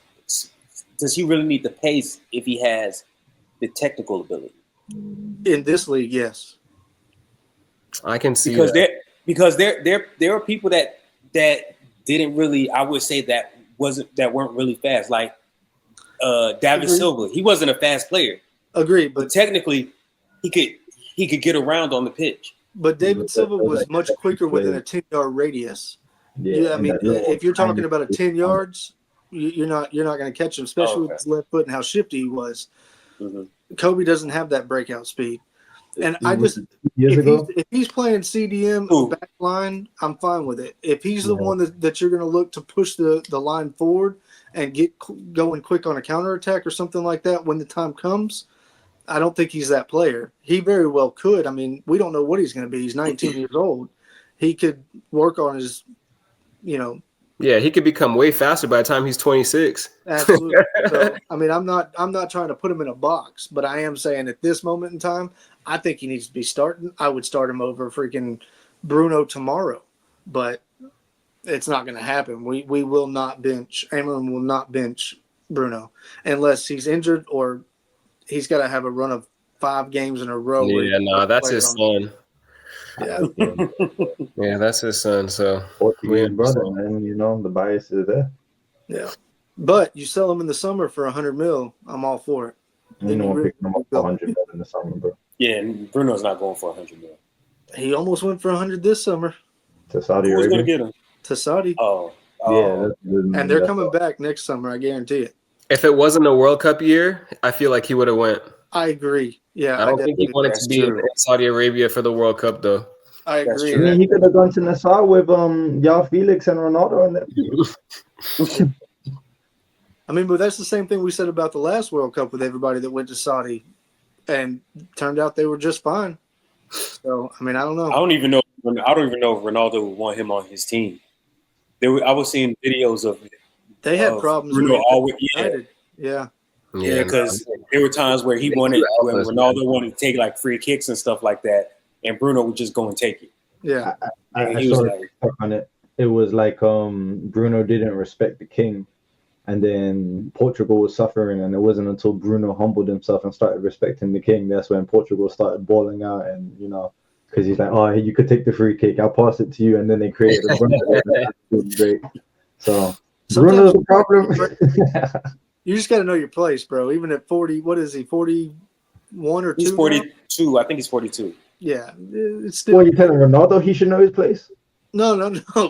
Does he really need the pace if he has the technical ability? In this league, yes. I can see because there are people that didn't really. I would say that weren't really fast, like. David Silva, he wasn't a fast player. Agreed, but technically, he could get around on the pitch. But David Silva was much quicker within a 10-yard radius. Yeah, I mean, if you're talking about a 10 yards, you're not going to catch him, especially with his left foot and how shifty he was. Mm-hmm. Kobe doesn't have that breakout speed, and if he's playing CDM back line, I'm fine with it. If he's the one that you're going to look to push the line forward and get going quick on a counterattack or something like that when the time comes, I don't think he's that player. He very well could. I mean, we don't know what he's going to be. He's 19 years old. He could work on his, Yeah, he could become way faster by the time he's 26. Absolutely. So, I mean, I'm not trying to put him in a box, but I am saying at this moment in time, I think he needs to be starting. I would start him over freaking Bruno tomorrow, but it's not going to happen. We will not bench. Amlin will not bench Bruno unless he's injured or he's got to have a run of 5 games in a row. Yeah, no, that's his son. Yeah. Yeah, that's his son. So brother, man, the bias is there. Yeah. But you sell him in the summer for $100 million, I'm all for it. You know, picking him up for $100 million in the summer, bro. Yeah, and Bruno's not going for $100 million. He almost went for 100 this summer. To Saudi Arabia. Who's going to get him? To Saudi. Oh. Yeah. And they're coming back next summer, I guarantee it. If it wasn't a World Cup year, I feel like he would have went. I agree. Yeah. I don't think he wanted to be in Saudi Arabia for the World Cup, though. I agree. I mean, he could have gone to Nassau with João Felix and Ronaldo in there. I mean, but that's the same thing we said about the last World Cup with everybody that went to Saudi, and turned out they were just fine. So, I mean, I don't know. I don't even know if Ronaldo would want him on his team. I was seeing videos of they had problems. Bruno Yeah, because there were times where when Ronaldo wanted to take like free kicks and stuff like that, and Bruno would just go and take it. Yeah, I saw on it. It was like Bruno didn't respect the king, and then Portugal was suffering, and it wasn't until Bruno humbled himself and started respecting the king that's when Portugal started balling out, and because he's like, oh, you could take the free kick, I'll pass it to you, and then they created a it was great. So Bruno's the problem. You just got to know your place, bro. Even at 40, what is he, 41 or 2? He's 42. I think he's 42. Yeah, it's still. What, you telling Ronaldo he should know his place? No,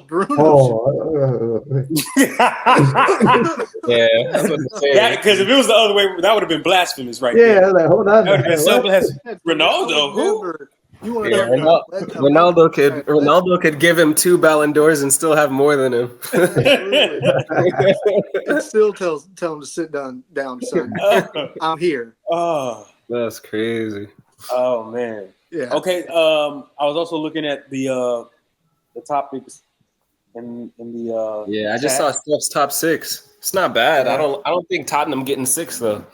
Bruno. Oh, Yeah, I was about to say. Because if it was the other way, that would have been blasphemous, right yeah, there. like hold on. That would have been so What? blasphemous. Ronaldo, who? You want Yeah, to Ronaldo could give him 2 Ballon d'Ors and still have more than him. It still tell him to sit down, son. I'm here. Oh, That's crazy. oh man. Yeah. Okay. I was also looking at the topics in the Yeah, I just saw chat. Steph's top 6. It's not bad. Yeah. I don't think Tottenham getting 6 though.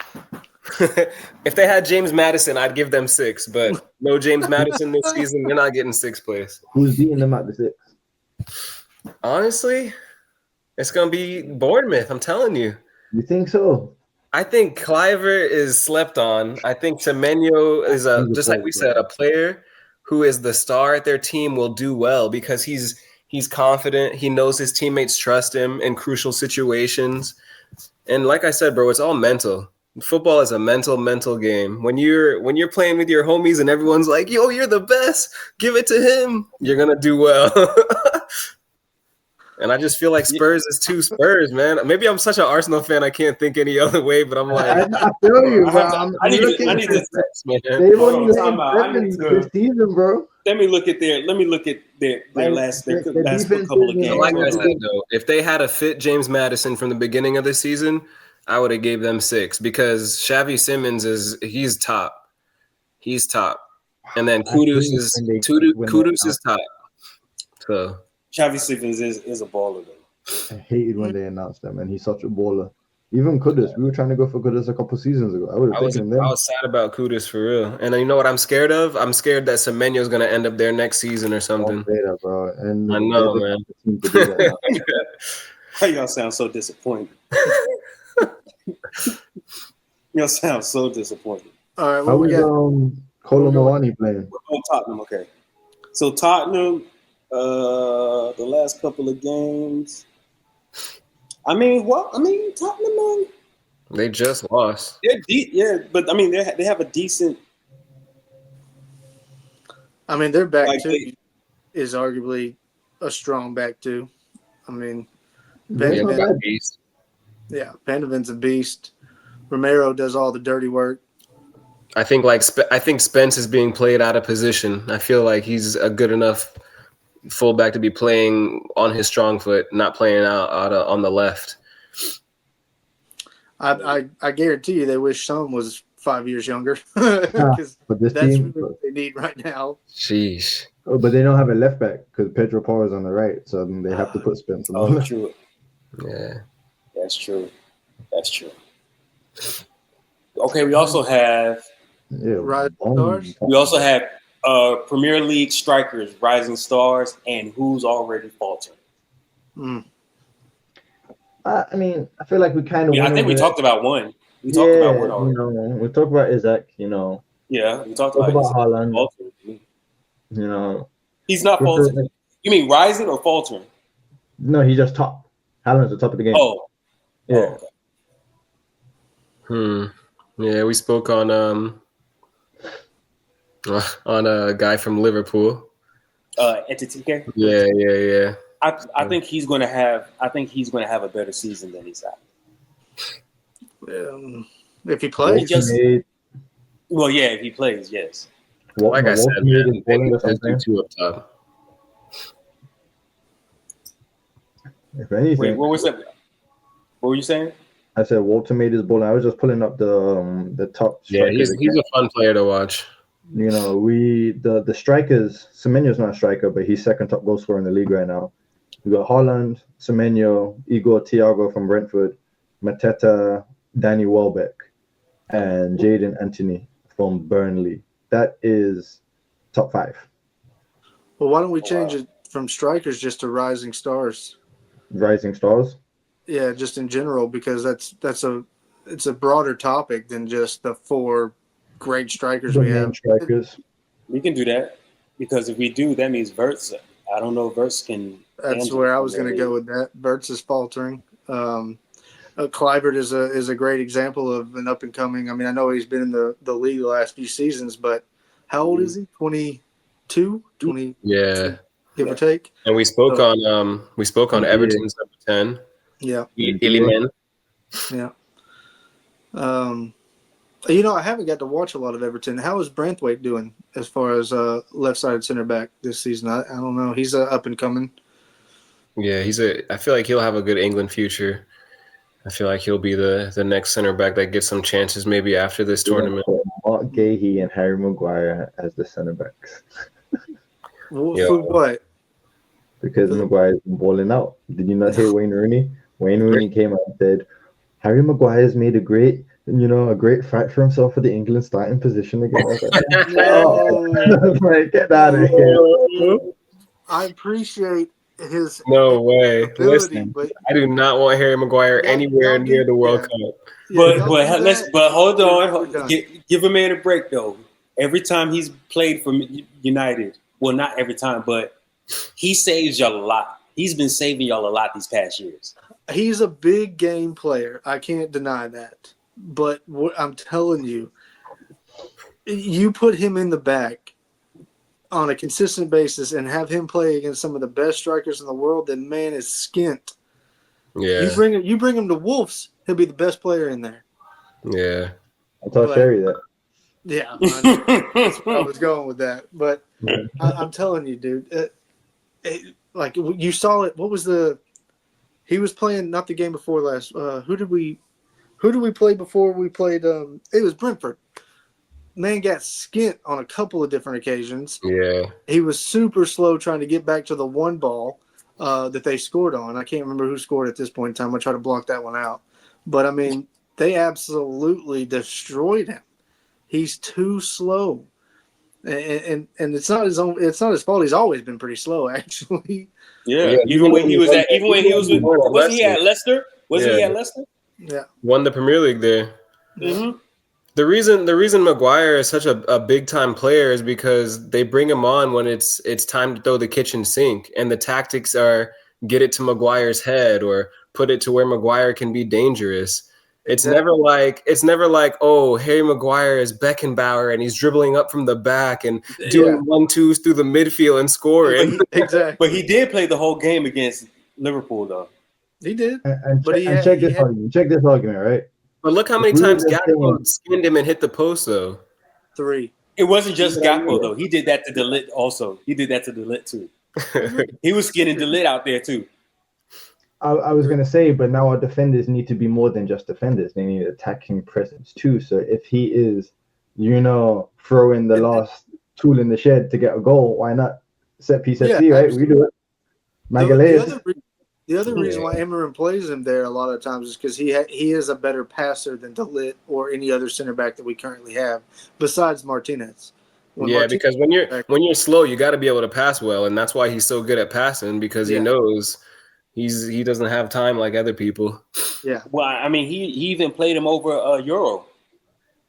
If they had James Maddison, I'd give them 6, but no James Maddison this season. They're not getting 6th place. Who's beating them at the 6? Honestly, it's gonna be Bournemouth. I'm telling you. You think so? I think Cliver is slept on. I think Semenyo is just like we said, a player who is the star at their team will do well because he's confident. He knows his teammates trust him in crucial situations. And like I said, bro, it's all mental. Football is a mental game. When you're playing with your homies and everyone's like, yo, you're the best, give it to him, you're gonna do well. And I just feel like Spurs is too Spurs, man. Maybe I'm such an Arsenal fan, I can't think any other way, but I'm like, I feel you, bro. I need to. They've only won 7 this season, bro. Let me look at their last couple of games. Like I said, though, if they had a fit James Maddison from the beginning of the season, I would have gave them 6 because Xavi Simons he's top. He's top. And then Kudus is top. So Xavi Simons is a baller though. I hated when they announced him, and he's such a baller. Even Kudus, we were trying to go for Kudus a couple seasons ago. I would have taken them. I was sad about Kudus for real. And you know what I'm scared of? I'm scared that Semenyo is going to end up there next season or something. That, bro. And I know, man. Y'all sound so disappointed. Y'all sound so disappointed. All right, how was Kolo Muani playing? Oh, Tottenham, okay. So Tottenham, the last couple of games. Tottenham. They just lost. They're but I mean they have a decent. I mean, their back two is arguably a strong back two. I mean, Van Ven's a beast. Romero does all the dirty work. I think Spence is being played out of position. I feel like he's a good enough fullback to be playing on his strong foot, not playing out on the left. I guarantee you they wish Son was 5 years younger because that's really what they need right now. Sheesh. Oh, but they don't have a left back because Pedro Porro is on the right, so they have to put Spence on the left. True. Yeah, that's true. Okay, we also have Rising Stars. We also have Premier League strikers, Rising Stars, and who's already faltering. I mean, I feel like we kind of. I think we talked about one. We talked about one already. We talked about Isaac. Yeah, we talked about Haaland. He's not faltering. You mean rising or faltering? No, he's just top. Haaland's the top of the game. Oh, yeah. Yeah, we spoke on a guy from Liverpool. Atletico. Yeah. I think he's going to have. I think he's going to have a better season than he's had. If he plays. If he plays, yes. Like I said, man, they need to do 2 up top. If anything, wait, what was that? What were you saying? I said Walter made his ball. I was just pulling up the top. Yeah, he's a fun player to watch. The strikers. Semenyo's not a striker, but he's second top goal scorer in the league right now. We got Haaland, Semenyo, Igor Thiago from Brentford, Mateta, Danny Welbeck, and Jadon Anthony from Burnley. That is top 5. Well, why don't we change it from strikers just to rising stars? Rising stars? Yeah, just in general, because it's a broader topic than just the 4 great strikers we have. Strikers. We can do that because if we do, that means Verts. I don't know if Verts can. That's where I was going to go with that. Verts is faltering. Kluivert is a great example of an up and coming. I mean, I know he's been in the league the last few seasons, but How old is he? 22, 20, Yeah. give or take. And we spoke on Everton's number 10. Yeah. Iliman. Yeah. I haven't got to watch a lot of Everton. How is Branthwaite doing as far as left-sided center back this season? I don't know. He's up and coming. Yeah, I feel like he'll have a good England future. I feel like he'll be the next center back that gets some chances maybe after this tournament. Mark Gahey and Harry Maguire as the center backs. For what? Because Maguire's been balling out. Did you not hear Wayne Rooney? Wayne Rooney came out and said, Harry Maguire's made a great fight for himself for the England starting position again. I was like, get out of here. I appreciate his no way. ability, Listen, but I do not want Harry Maguire anywhere near the World Cup. But hold on. Give a man a break though. Every time he's played for United, well, not every time, but he saves y'all a lot. He's been saving y'all a lot these past years. He's a big game player. I can't deny that. But what I'm telling you, you put him in the back on a consistent basis and have him play against some of the best strikers in the world, then man is skint. Yeah. You bring him to Wolves, he'll be the best player in there. Yeah. I'll tell Sherry that. Yeah, that's where I was going with that. But I'm telling you, dude, like you saw it. What was he was playing not the game before last. Who did we play before we played? It was Brentford. Man got skint on a couple of different occasions. Yeah. He was super slow trying to get back to the one ball that they scored on. I can't remember who scored at this point in time. I try to block that one out. But, I mean, they absolutely destroyed him. He's too slow. And it's not his fault. He's always been pretty slow, actually. Yeah. Even when he was wasn't he at Leicester? Wasn't he at Leicester? Yeah. Won the Premier League there. Mm-hmm. The reason Maguire is such a big time player is because they bring him on when it's time to throw the kitchen sink, and the tactics are get it to Maguire's head or put it to where Maguire can be dangerous. It's never like oh, Harry Maguire is Beckenbauer and he's dribbling up from the back and doing 1-2s through the midfield and scoring. Exactly. But he did play the whole game against Liverpool though. He did. Check this argument, right? But look how many times Gakpo skinned him and hit the post, though. 3. It wasn't just Gakpo, though. He did that to De Ligt also. He did that to De Ligt, too. He was skinning De Ligt out there, too. I was going to say, but now our defenders need to be more than just defenders. They need attacking presence, too. So if he is, throwing the last tool in the shed to get a goal, why not? Set piece FC, right? We do it. Magalhaes. The other reason why Emerin plays him there a lot of times is because he is a better passer than De Ligt or any other center back that we currently have besides Martinez. Because when you're slow, you got to be able to pass well, and that's why he's so good at passing because he knows he doesn't have time like other people. Yeah. Well, I mean, he even played him over Euro.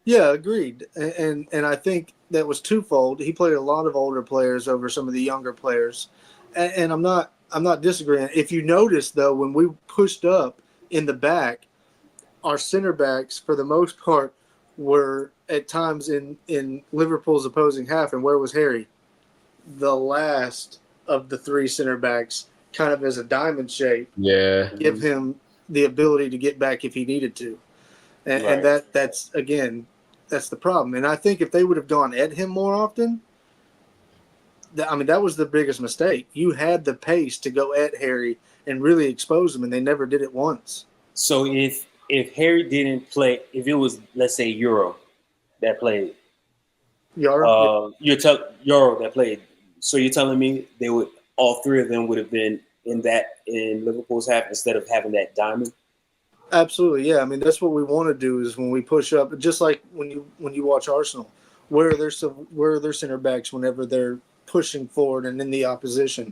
Yeah, agreed. And I think that was twofold. He played a lot of older players over some of the younger players, and I'm not disagreeing. If you notice, though, when we pushed up in the back, our center backs, for the most part, were at times in Liverpool's opposing half. And where was Harry? The last of the 3 center backs, kind of as a diamond shape. Yeah. Give him the ability to get back if he needed to. And that's the problem. And I think if they would have gone at him more often, that was the biggest mistake. You had the pace to go at Harry and really expose him, and they never did it once. So if Harry didn't play, if it was, let's say, Euro that played, Euro that played. So you're telling me all 3 of them would have been in Liverpool's half instead of having that diamond? Absolutely, yeah. I mean, that's what we want to do is when we push up, just like when you watch Arsenal, where are their center backs whenever they're pushing forward and in the opposition,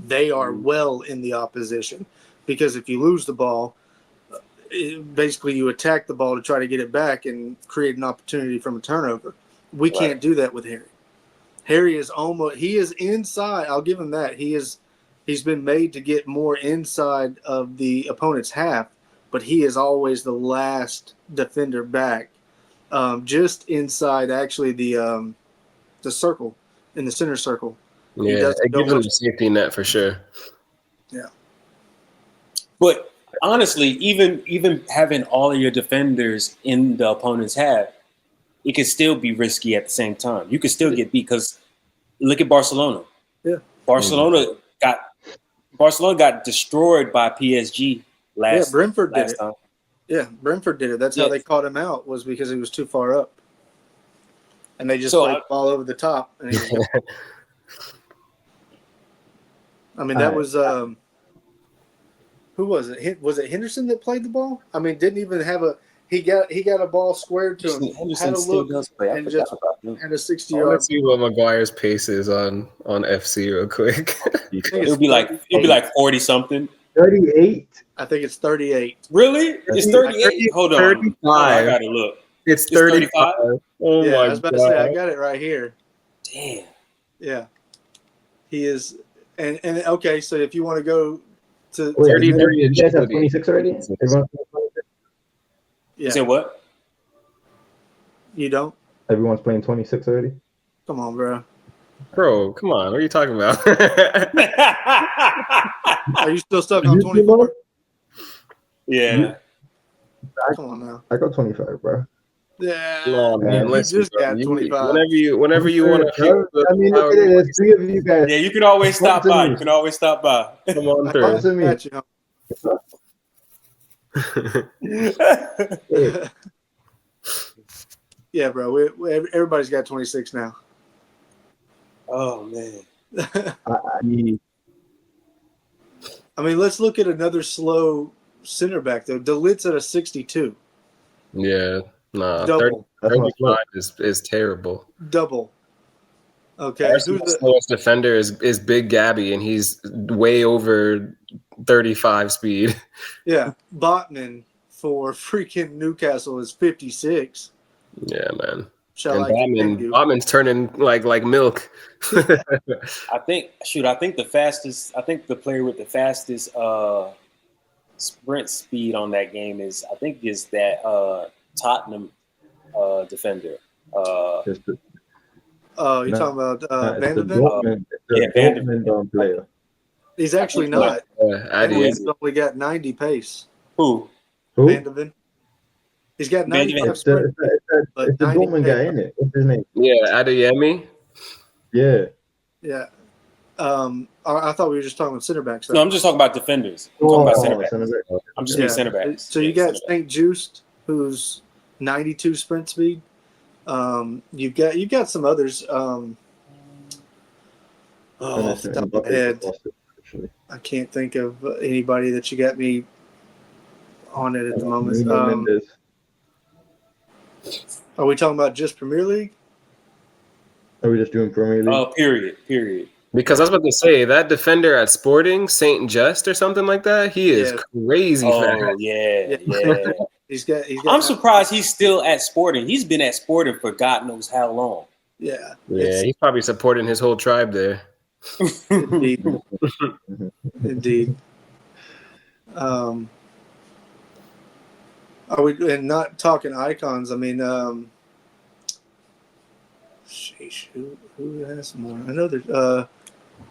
they are well in the opposition, because if you lose the ball, basically you attack the ball to try to get it back and create an opportunity from a turnover. We can't do that with Harry. Harry is inside. I'll give him that. He's been made to get more inside of the opponent's half, but he is always the last defender back, just inside actually the the circle, in the center circle. Yeah, it gives them the safety net for sure. Yeah. But honestly, even having all of your defenders in the opponent's half, it can still be risky at the same time. You can still get beat because look at Barcelona. Yeah. Barcelona got destroyed by PSG last time. Yeah, Brentford did it. That's how they caught him out, was because he was too far up. And they just played the ball over the top. And I mean, that was who was it? Was it Henderson that played the ball? I mean, didn't even have a he got a ball squared to him. Henderson had a still look does play. and just had a 60-yard. Let's see what Maguire's pace is on FC real quick. It'll be like 40 something. 38. I think it's 38. Really? It's 38. Hold on. 35. I gotta look. It's 35. Oh yeah, my I was about to say I got it right here. Damn. Yeah, he is. And okay, so if you want to go to 33, you guys have 26 already? Yeah. You said what? You don't? Everyone's playing 26 already? Come on, bro. Bro, come on. What are you talking about? Are you still stuck on 24? Yeah. Come on now. I got 25, bro. Yeah. No, man. You just got 25. Whenever you want to. I mean, look at it. There's 3 of you guys. Yeah, you can always stop by. You can always stop by. Come on Talk through. to me. Yeah, bro. Everybody's got 26 now. Oh man. I mean, let's look at another slow center back though. DeLitte's at a 62. Yeah, nah. Double. 35 is terrible. Double. Okay. Arsenal's the slowest defender is Big Gabby, and he's way over 35 speed. Yeah, Botman for freaking Newcastle is 56. Yeah, man. And Botman's turning like milk. I think the player with the fastest sprint speed on that game is that Tottenham defender. You're talking about Van de Ven? Van de Ven player. He's actually not. He's only got 90 pace. Who? Van de Ven. He's got 95 sprint. It's the Dortmund guy, isn't it? What's his name? Yeah, Adeyemi. Yeah. Yeah. I thought we were just talking about center backs. No, I'm just talking about defenders. I'm talking about center backs. I'm just being center backs. So you got St. Just, who's 92 sprint speed. You've got some others. Off the top of my head, I can't think of anybody that you got me on it at the moment. Are we talking about just Premier League? Are we just doing Premier League? Oh, period. Because I was about to say that defender at Sporting, Saint Just or something like that, he is crazy fast. Oh yeah. He's got I'm surprised he's still at Sporting. He's been at Sporting for God knows how long. Yeah. Yeah, he's probably supporting his whole tribe there. Indeed. Are we and not talking icons? I mean, who has more? I know that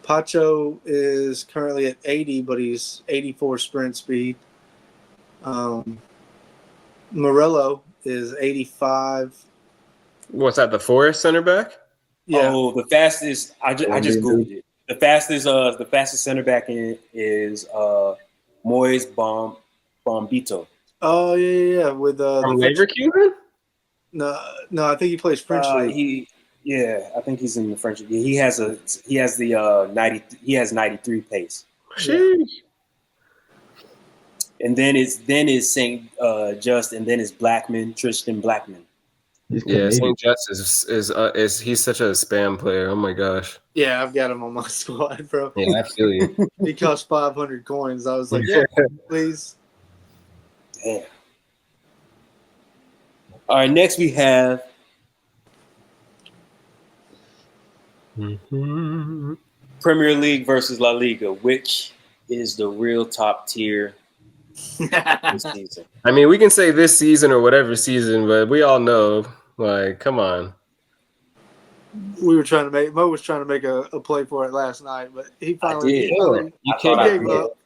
Pacho is currently at 80, but he's 84 sprint speed. Morello is 85. What's that? The Forest center back? Yeah. Oh, the fastest. I just googled it. The fastest center back is Moise Bombito. Oh yeah. With from Leverkusen? No, I think he plays French league. I think he's in the French league. He has the 90. He has 93 pace. Sheesh. And then it's Saint Just, and then it's Tristan Blackman. Yeah, Saint Just is he's such a spam player. Oh my gosh. Yeah, I've got him on my squad, bro. Yeah, I feel you. He cost 500 coins. I was like, yeah, please. Damn. All right, next we have Premier League versus La Liga. Which is the real top tier this season? I mean, we can say this season or whatever season, but we all know, like, come on. we were trying to make Mo was trying to make a play for it last night, but he finally gave up.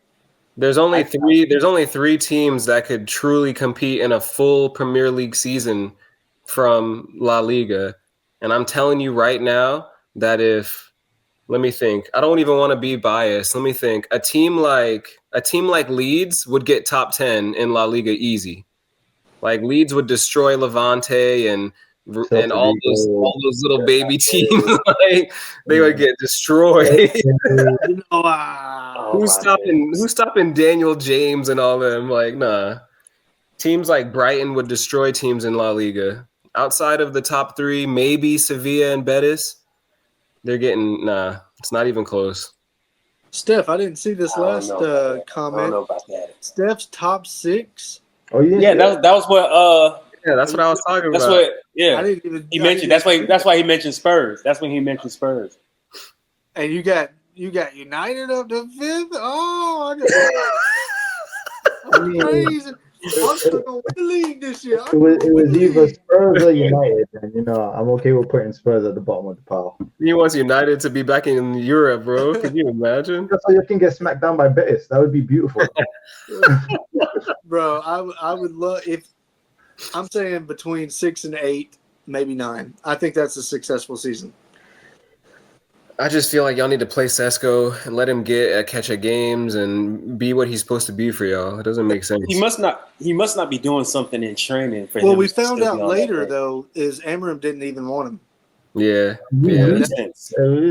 There's only three teams that could truly compete in a full Premier League season from La Liga, and I'm telling you right now that let me think. I don't even want to be biased. Let me think. A team like Leeds would get top 10 in La Liga easy. Like Leeds would destroy Levante and all those little baby teams. Like they would get destroyed. Who's stopping Daniel James and all them? Like, nah. Teams like Brighton would destroy teams in La Liga. Outside of the top 3, maybe Sevilla and Betis. They're getting it's not even close. Steph, I didn't see this last comment. I don't know about that. Steph's top 6. Oh yeah, that was what. That's what I was talking about. That's what. Yeah, I didn't even. He mentioned. That's why he mentioned Spurs. That's when he mentioned Spurs. And you got United up to 5th. Oh, I'm crazy. I'm still gonna win the league this year. It was either Spurs or United, and I'm okay with putting Spurs at the bottom of the pile. He wants United to be back in Europe, bro. Can you imagine? Just so you can get smacked down by Betis. That would be beautiful. Bro, I would love if I'm saying between 6 and 8, maybe 9. I think that's a successful season. I just feel like y'all need to play Sesko and let him get a catch of games and be what he's supposed to be for y'all. It doesn't make sense. He must not be doing something in training for him. Well, we found out later though is Amorim didn't even want him. Yeah. We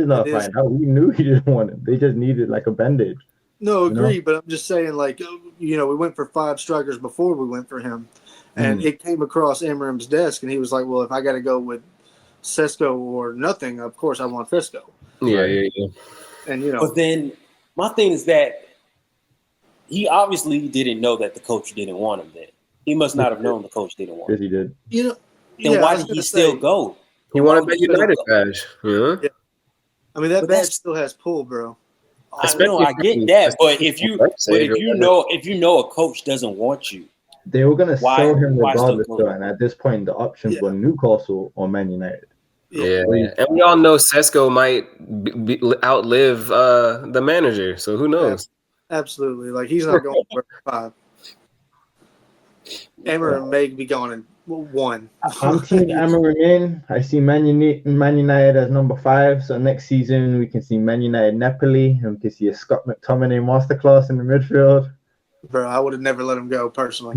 not find out. We knew he didn't want him. They just needed like a bandage. No, agree, but I'm just saying, like, we went for 5 strikers before we went for him, and it came across Amorim's desk, and he was like, "Well, if I got to go with Sesko or nothing, of course I want Sesko." Yeah. And but then my thing is that he obviously didn't know that the coach didn't want him. Then he must not have known the coach didn't want him. Yes, he did. Then why did he still go? He wanted that United badge. Yeah. I mean, that badge still has pull, bro. I know, I get that, but if you know a coach doesn't want you, they were gonna sell him regardless. And at this point, the options were Newcastle or Man United. Yeah, and we all know Sesko might outlive the manager, so who knows? Absolutely, like he's not going for 5. Amorim may be going in 1. I'm team Amorim in. I see Man United as number 5. So next season we can see Man United Napoli, and we can see a Scott McTominay masterclass in the midfield. Bro, I would have never let him go personally.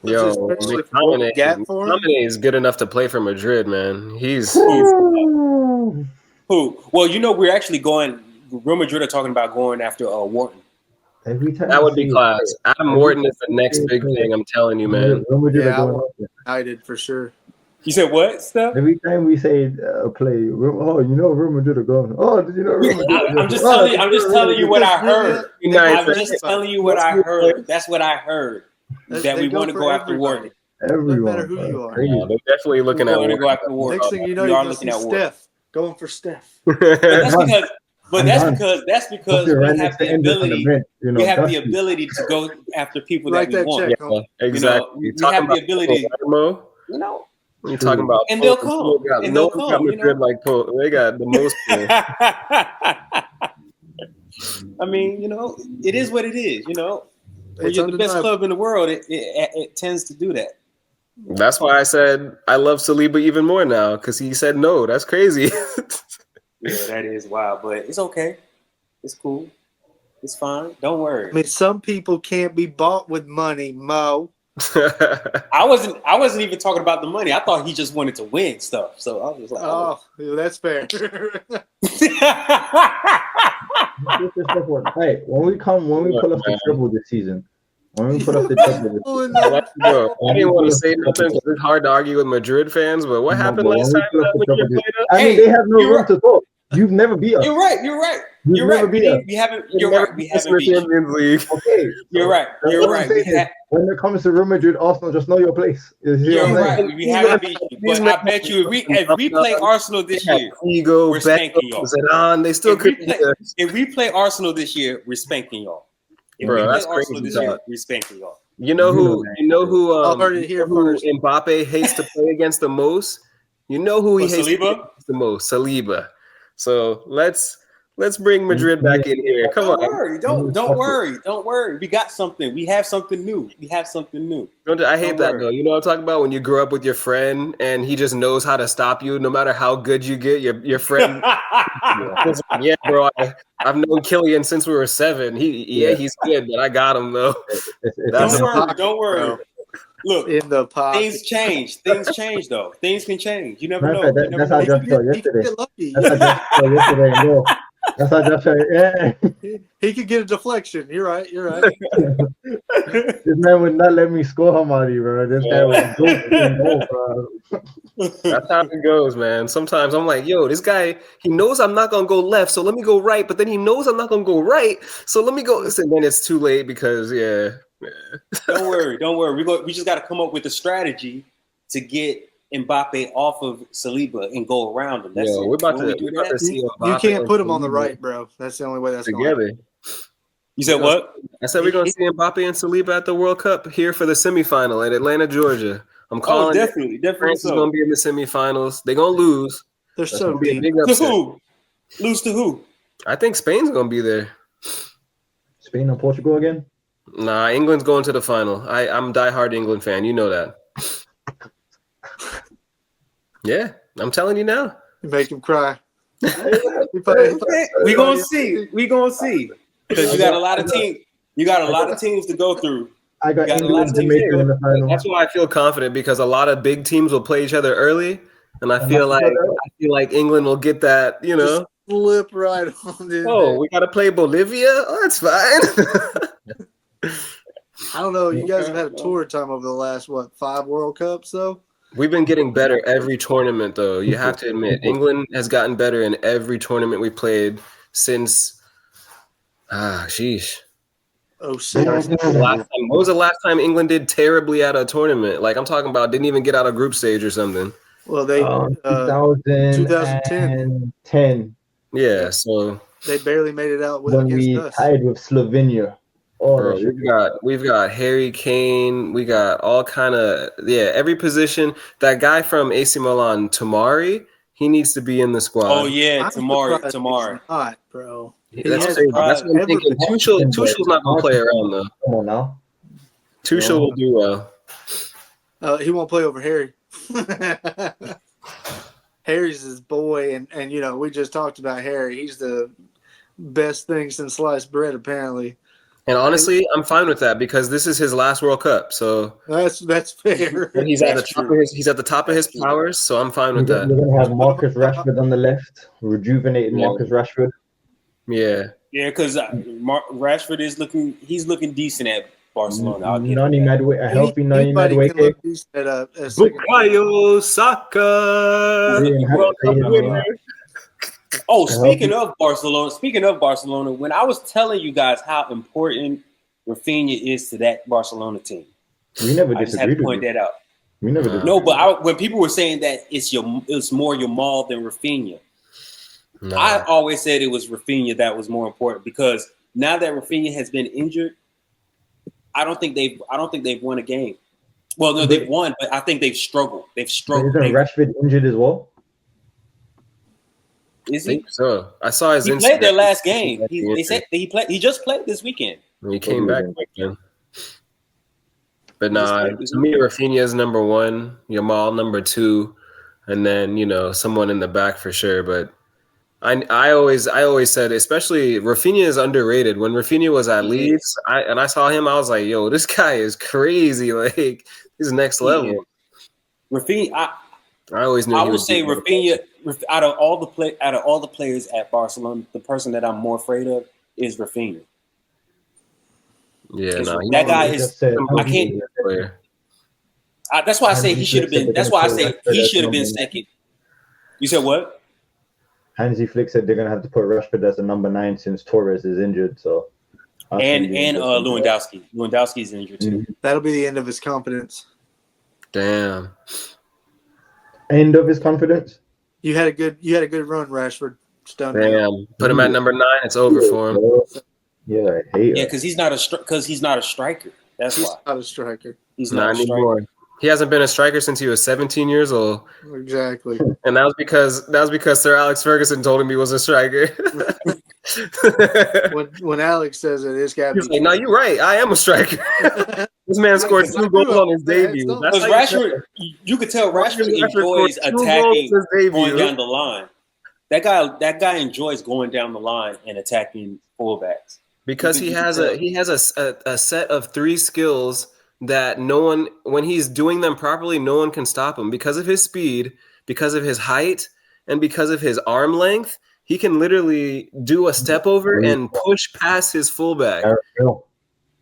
Yo, McTominay is good enough to play for Madrid, man. He's who? Well, we're actually going. Real Madrid are talking about going after Wharton. That would be class. Adam Wharton is the next big thing. I'm telling you, man. I did for sure. You said what, Steph? Every time we say play, Real Madrid are going. Oh, did you know Real Madrid? I'm just telling you what I heard. I'm just telling you what I heard. That's what I heard. That we want to go after Wharton. Everyone. No matter who you are. Yeah, they're definitely looking at Wharton. Go after Wharton. Next thing you know, you're looking at Steph. Going for Steph. That's because we have the ability. We have the ability to go after people that we want. Yeah, exactly. We have the ability. You're talking about, and they'll come. And they'll come. Like they got the most. I mean, it is what it is. When you're the best club in the world, it tends to do that. That's why I said I love Saliba even more now, because he said no. That's crazy. Yeah, that is wild, but it's okay. It's cool. It's fine. Don't worry. I mean, some people can't be bought with money, Mo. I wasn't even talking about the money. I thought he just wanted to win stuff. So I was like, oh that's fair. Hey, when we pull off the triple this season, I didn't want to say nothing because it's hard to argue with Madrid fans, but what happened last time? I mean, they have no room to talk. You've never beat us. You're right. We haven't beat you. Okay. You're right. When it comes to Real Madrid, Arsenal, just know your place. You're right. We haven't beat you. But I bet you if we play Arsenal this year, we're spanking y'all. If we play Arsenal this year, we're spanking y'all. That's crazy. We're spanking y'all. You know who Mbappe hates to play against the most? You know who he hates Saliba? the most? Saliba. So let's bring Madrid back in here. Come Don't on. worry. Don't worry. We got something. We have something new. I hate that though. You know what I'm talking about? When you grow up with your friend and he just knows how to stop you, no matter how good you get. Your friend, yeah, bro. I've known Killian since we were 7. He's good, but I got him though. Don't worry. Bro. Look, in the pocket. Things change though. Things can change. You never know. That's how Josh felt yesterday. That's how Josh felt. Yeah. He could get a deflection. You're right. This man would not let me score Hamadi, bro. This guy was bro. That's how it goes, man. Sometimes I'm like, yo, this guy, he knows I'm not gonna go left, so let me go right. But then he knows I'm not gonna go right, so let me go. And then it's too late because Don't worry. We just got to come up with a strategy to get Mbappe off of Saliba and go around him. That's it. We're about to see you can't put him on the right, bro. That's the only way that's together. You said what? I said we're gonna see Mbappe and Saliba at the World Cup here for the semifinal at Atlanta, Georgia. I'm calling. Definitely. France is gonna be in the semifinals. They're gonna lose. They're so deep. To who? Lose to who? I think Spain's gonna be there. Spain and Portugal again? Nah, England's going to the final. I'm a diehard England fan. You know that. Yeah, I'm telling you now. You make him cry. We gonna see. Because you got a lot of teams. You got a lot of teams to go through. I got England to make it in the final. That's why I feel confident because a lot of big teams will play each other early, and I feel like England will get that. Just slip right on in. Oh, we got to play Bolivia. Oh, that's fine. I don't know. You guys have had a tour time over the last 5 World Cups though. We've been getting better every tournament, though. You have to admit, England has gotten better in every tournament we played since. Sheesh. Oh, shit. What was the last time England did terribly at a tournament? Like I'm talking about, didn't even get out of group stage or something. Well, they 2010. Yeah, so they barely made it out when we tied with Slovenia. Bro, we've got Harry Kane. We got all kind of every position. That guy from AC Milan, Tamari, he needs to be in the squad. Oh yeah, Tamari. Not, bro. That's what I'm thinking. Tuchel's not gonna play around though. Come on now. Tuchel will do well. He won't play over Harry. Harry's his boy, and we just talked about Harry. He's the best thing since sliced bread, apparently. And honestly, I'm fine with that because this is his last World Cup. So that's fair. And he's at the top of his powers, so I'm fine with that. We're gonna have Marcus Rashford on the left, rejuvenated Marcus Rashford. Yeah, because Rashford is looking decent at Barcelona. A healthy Nani Madueke. Bukayo Saka. Oh, speaking of Barcelona, when I was telling you guys how important Rafinha is to that Barcelona team, we never I just had to point that out. We never did. No, but when people were saying that it's more Yamal than Rafinha, I always said it was Rafinha that was more important because now that Rafinha has been injured, I don't think they've won a game. Well, no, they've won, but I think they've struggled. Isn't Rashford injured as well? Is he? I think so. I saw his. He played their last game. They said he played. He just played this weekend. He came back then. But to me, Rafinha is number 1, Yamal number 2, and then someone in the back for sure. But I always said, especially Rafinha is underrated. When Rafinha was at Leeds, I saw him, I was like, yo, this guy is crazy. Like he's next level. Rafinha, I always knew. I would say Rafinha. Out of all the players at Barcelona, the person that I'm more afraid of is Rafinha. Yeah, that guy is. I can't. That's why I say he should have been. That's why I say he should have been second. You said what? Hansi Flick said they're gonna have to put Rashford as a number 9 since Torres is injured. So. And Lewandowski. Lewandowski's injured too. That'll be the end of his confidence. Damn. End of his confidence. You had a good run, Rashford. Damn. Put him at number 9. It's over for him. Yeah, I hate it. Yeah, because he's not a striker. That's why. Not a striker. He's not anymore. He hasn't been a striker since he was 17 years old. Exactly. And that was because Sir Alex Ferguson told him he was a striker. when Alex says it, it's got to He's be. like, no, you're right. I am a striker. This man scored 2 goals on his debut. Because Rashford, you could tell Rashford enjoys attacking going down the line. That guy enjoys going down the line and attacking fullbacks. Because he has a set of 3 skills that no one, when he's doing them properly, no one can stop him. Because of his speed, because of his height, and because of his arm length, he can literally do a step over and push past his fullback.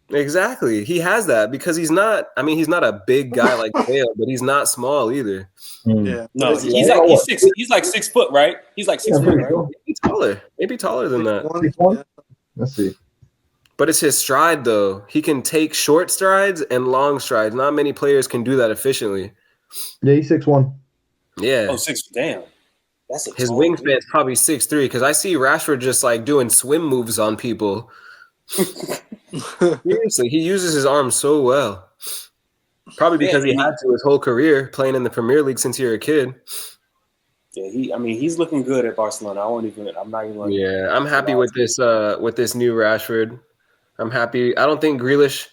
Exactly. He has that because he's not a big guy like Bale, but he's not small either. Yeah. No, he's like 6 foot, right? He's like 6 foot, right? Maybe taller than that. Yeah. Let's see. But it's his stride, though. He can take short strides and long strides. Not many players can do that efficiently. Yeah, he's 6'1". Yeah. Oh, 6. Damn. That's his wingspan's probably 6'3", because I see Rashford just like doing swim moves on people. Seriously, he uses his arms so well. Probably because he had to his whole career playing in the Premier League since you were a kid. Yeah, he's looking good at Barcelona. I'm not even. Yeah, I'm happy with this new Rashford. I'm happy. I don't think Grealish.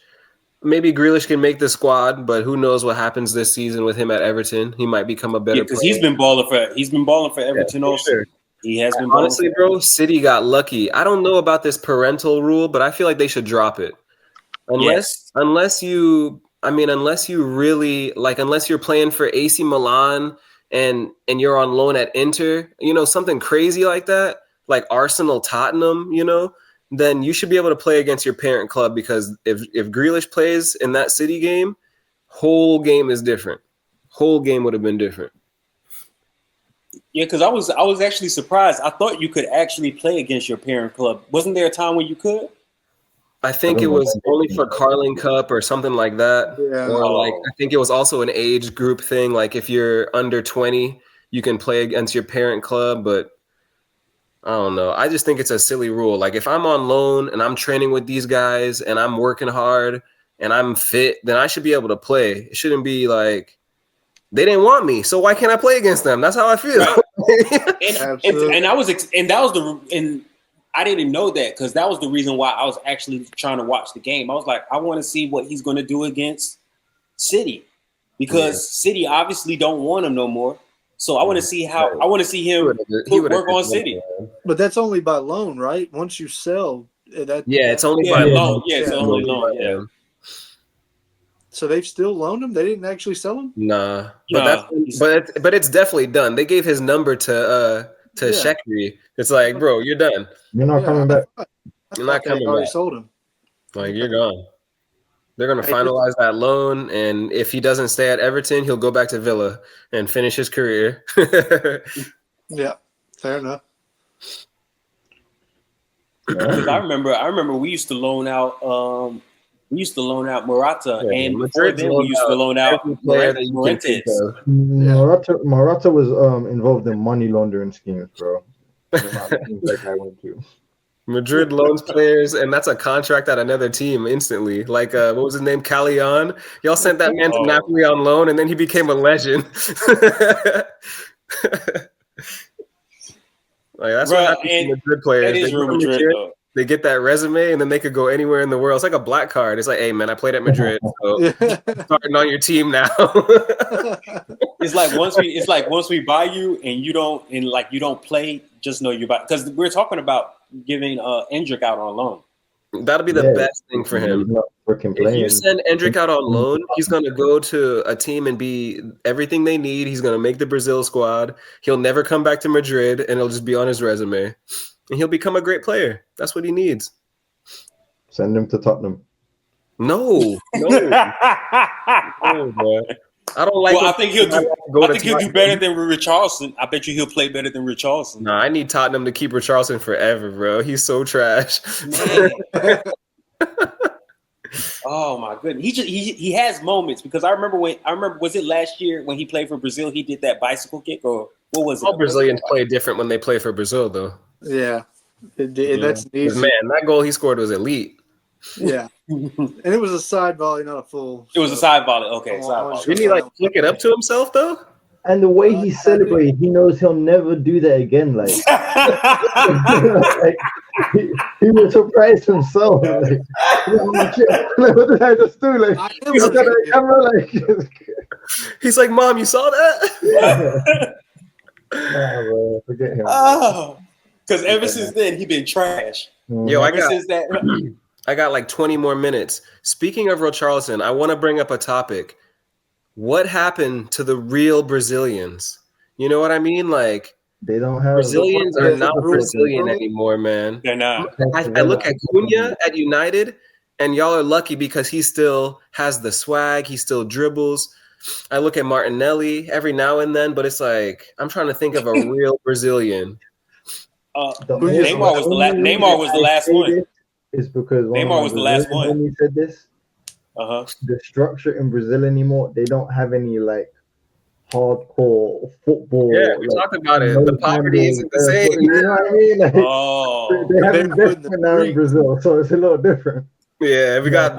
Maybe Grealish can make the squad, but who knows what happens this season with him at Everton? He might become a better player. Because he's been balling for Everton also. Sure. He has been. Honestly, bro, City got lucky. I don't know about this parental rule, but I feel like they should drop it. Unless you really unless you're playing for AC Milan and you're on loan at Inter, something crazy like that, like Arsenal, Tottenham, then you should be able to play against your parent club, because if Grealish plays in that City game, whole game is different. Whole game would have been different. Yeah, because I was actually surprised. I thought you could actually play against your parent club. Wasn't there a time when you could? I think it was only for Carling Cup or something like that. Yeah. Or I think it was also an age group thing. Like if you're under 20, you can play against your parent club, but I don't know. I just think it's a silly rule. Like if I'm on loan and I'm training with these guys and I'm working hard and I'm fit, then I should be able to play. It shouldn't be like they didn't want me, so why can't I play against them? That's how I feel. And I didn't know that, because that was the reason why I was actually trying to watch the game. I was like, I want to see what he's going to do against City, because City obviously don't want him no more. So I want to see him put work on City. But that's only by loan, right? Once you sell, it's only by loan. Yeah, it's only loan. Yeah. So they've still loaned him? They didn't actually sell him? Nah. But it's definitely done. They gave his number to Shekri. It's like, bro, you're done. You're not coming back. You're not coming back. Sold him. Like, you're gone. They're going to finalize that loan, and if he doesn't stay at Everton, he'll go back to Villa and finish his career. Yeah, fair enough. Because I remember we used to loan out Morata, and before then we used to loan out Morantes. Morata was involved in money laundering schemes, bro. Madrid loans players, and that's a contract at another team instantly. Like, what was his name? Callejon. Y'all sent that man to Napoli on loan, and then he became a legend. Like, that's what happens to Madrid players. That is Real Madrid, though. They get that resume, and then they could go anywhere in the world. It's like a black card. It's like, hey, man, I played at Madrid, so starting on your team now. It's like once we buy you and you don't play, just know you're about, because we're talking about giving Endrick out on loan. That'll be the best thing for him. If you send Endrick out on loan, he's going to go to a team and be everything they need. He's going to make the Brazil squad. He'll never come back to Madrid, and it'll just be on his resume. And he'll become a great player. That's what he needs. Send him to Tottenham. No, bro. I don't like. Well, I think he'll do better than Richarlison. I bet you he'll play better than Richarlison. Nah, I need Tottenham to keep Richarlison forever, bro. He's so trash. Oh my goodness, he has moments, because I remember was it last year when he played for Brazil? He did that bicycle kick, or what was it? All Brazilians play different when they play for Brazil, though. Yeah, that's easy. Man, that goal he scored was elite. Yeah, And it was a side volley, not a full. It was a side volley. Okay, Oh, side I volley. was Didn't he like flick it up to himself though? And the way he celebrated, he knows he'll never do that again. Like, like he was surprised himself. Like, what did I just do? Like, he's got a camera, like, he's like, "Mom, you saw that?" Nah, bro, forget him. Oh, because ever since then he been trash. Yo, Ever since that. I got like 20 more minutes. Speaking of Richarlison, I want to bring up a topic. What happened to the real Brazilians? You know what I mean? Like, they don't have Brazilians are not Brazilian anymore, man. They're not. I look at Cunha at United, and y'all are lucky because he still has the swag. He still dribbles. I look at Martinelli every now and then, but it's like I'm trying to think of a real Brazilian. Neymar was the last one. Is because Neymar was the last one. When he said this, the structure in Brazil anymore, they don't have any like hardcore football. Yeah, we talked about it. The poverty isn't the same. You know what I mean? Like, they have investment now in Brazil, so it's a little different. Yeah, we got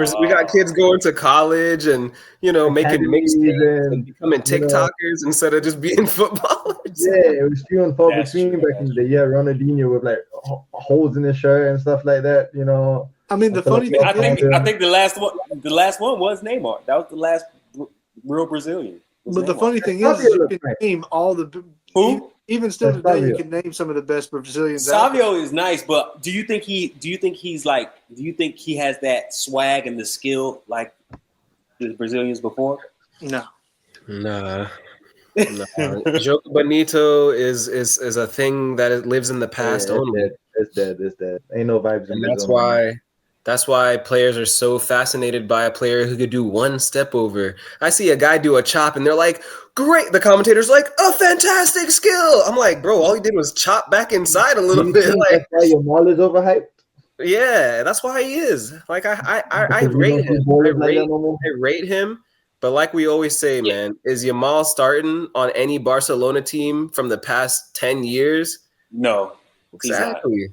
kids going to college and making mixtapes and becoming TikTokers instead of just being footballers. Yeah, it was few and far between back in the day. Yeah, Ronaldinho with like holes in his shirt and stuff like that. I mean, the funny thing, I think the last one was Neymar. That was the last real Brazilian. But the funny thing is you can name all the who. Even still today, you can name some of the best Brazilians. Savio is nice, but do you think he has that swag and the skill like the Brazilians before? No. Joe Bonito is a thing that lives in the past only. It's dead. Ain't no vibes in Brazil. That's why players are so fascinated by a player who could do one step over. I see a guy do a chop and they're like, great. The commentator's like, a fantastic skill. I'm like, bro, all he did was chop back inside a little bit. Like, that's why your Yamal is overhyped? Yeah, that's why he is. Like, I rate him. I rate him. But like we always say, man, is Yamal starting on any Barcelona team from the past 10 years? No. Exactly.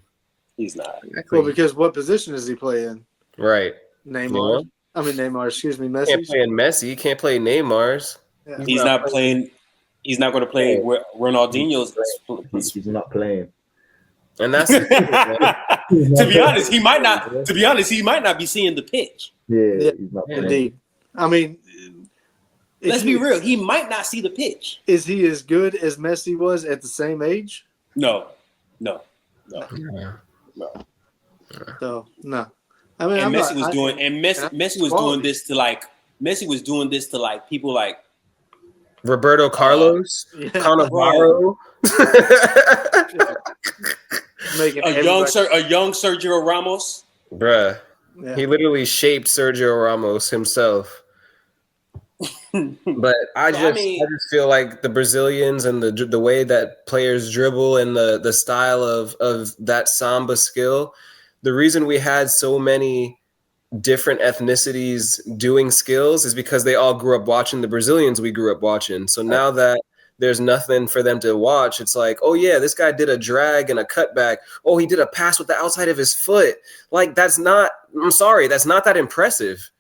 He's not. Exactly. Well, because what position does he play in? Right. Neymar. Neymar, excuse me, Messi. Can't play in Messi. He can't play Neymar's. Yeah. He's not playing. He's not going to play where Ronaldinho's. He's not playing. And that's to be honest, he might not. To be honest, he might not be seeing the pitch. Yeah. He's not playing. Indeed. I mean, let's be real. He might not see the pitch. Is he as good as Messi was at the same age? No. So no. I mean, Messi was doing this to like people like Roberto Carlos, Cannavaro, a young Sergio Ramos. Bruh, he literally shaped Sergio Ramos himself. But I just feel like the Brazilians and the way that players dribble and the style of that samba skill, the reason we had so many different ethnicities doing skills is because they all grew up watching the Brazilians we grew up watching. So now that there's nothing for them to watch, it's like, oh yeah, this guy did a drag and a cutback. Oh, he did a pass with the outside of his foot. Like, that's not that impressive.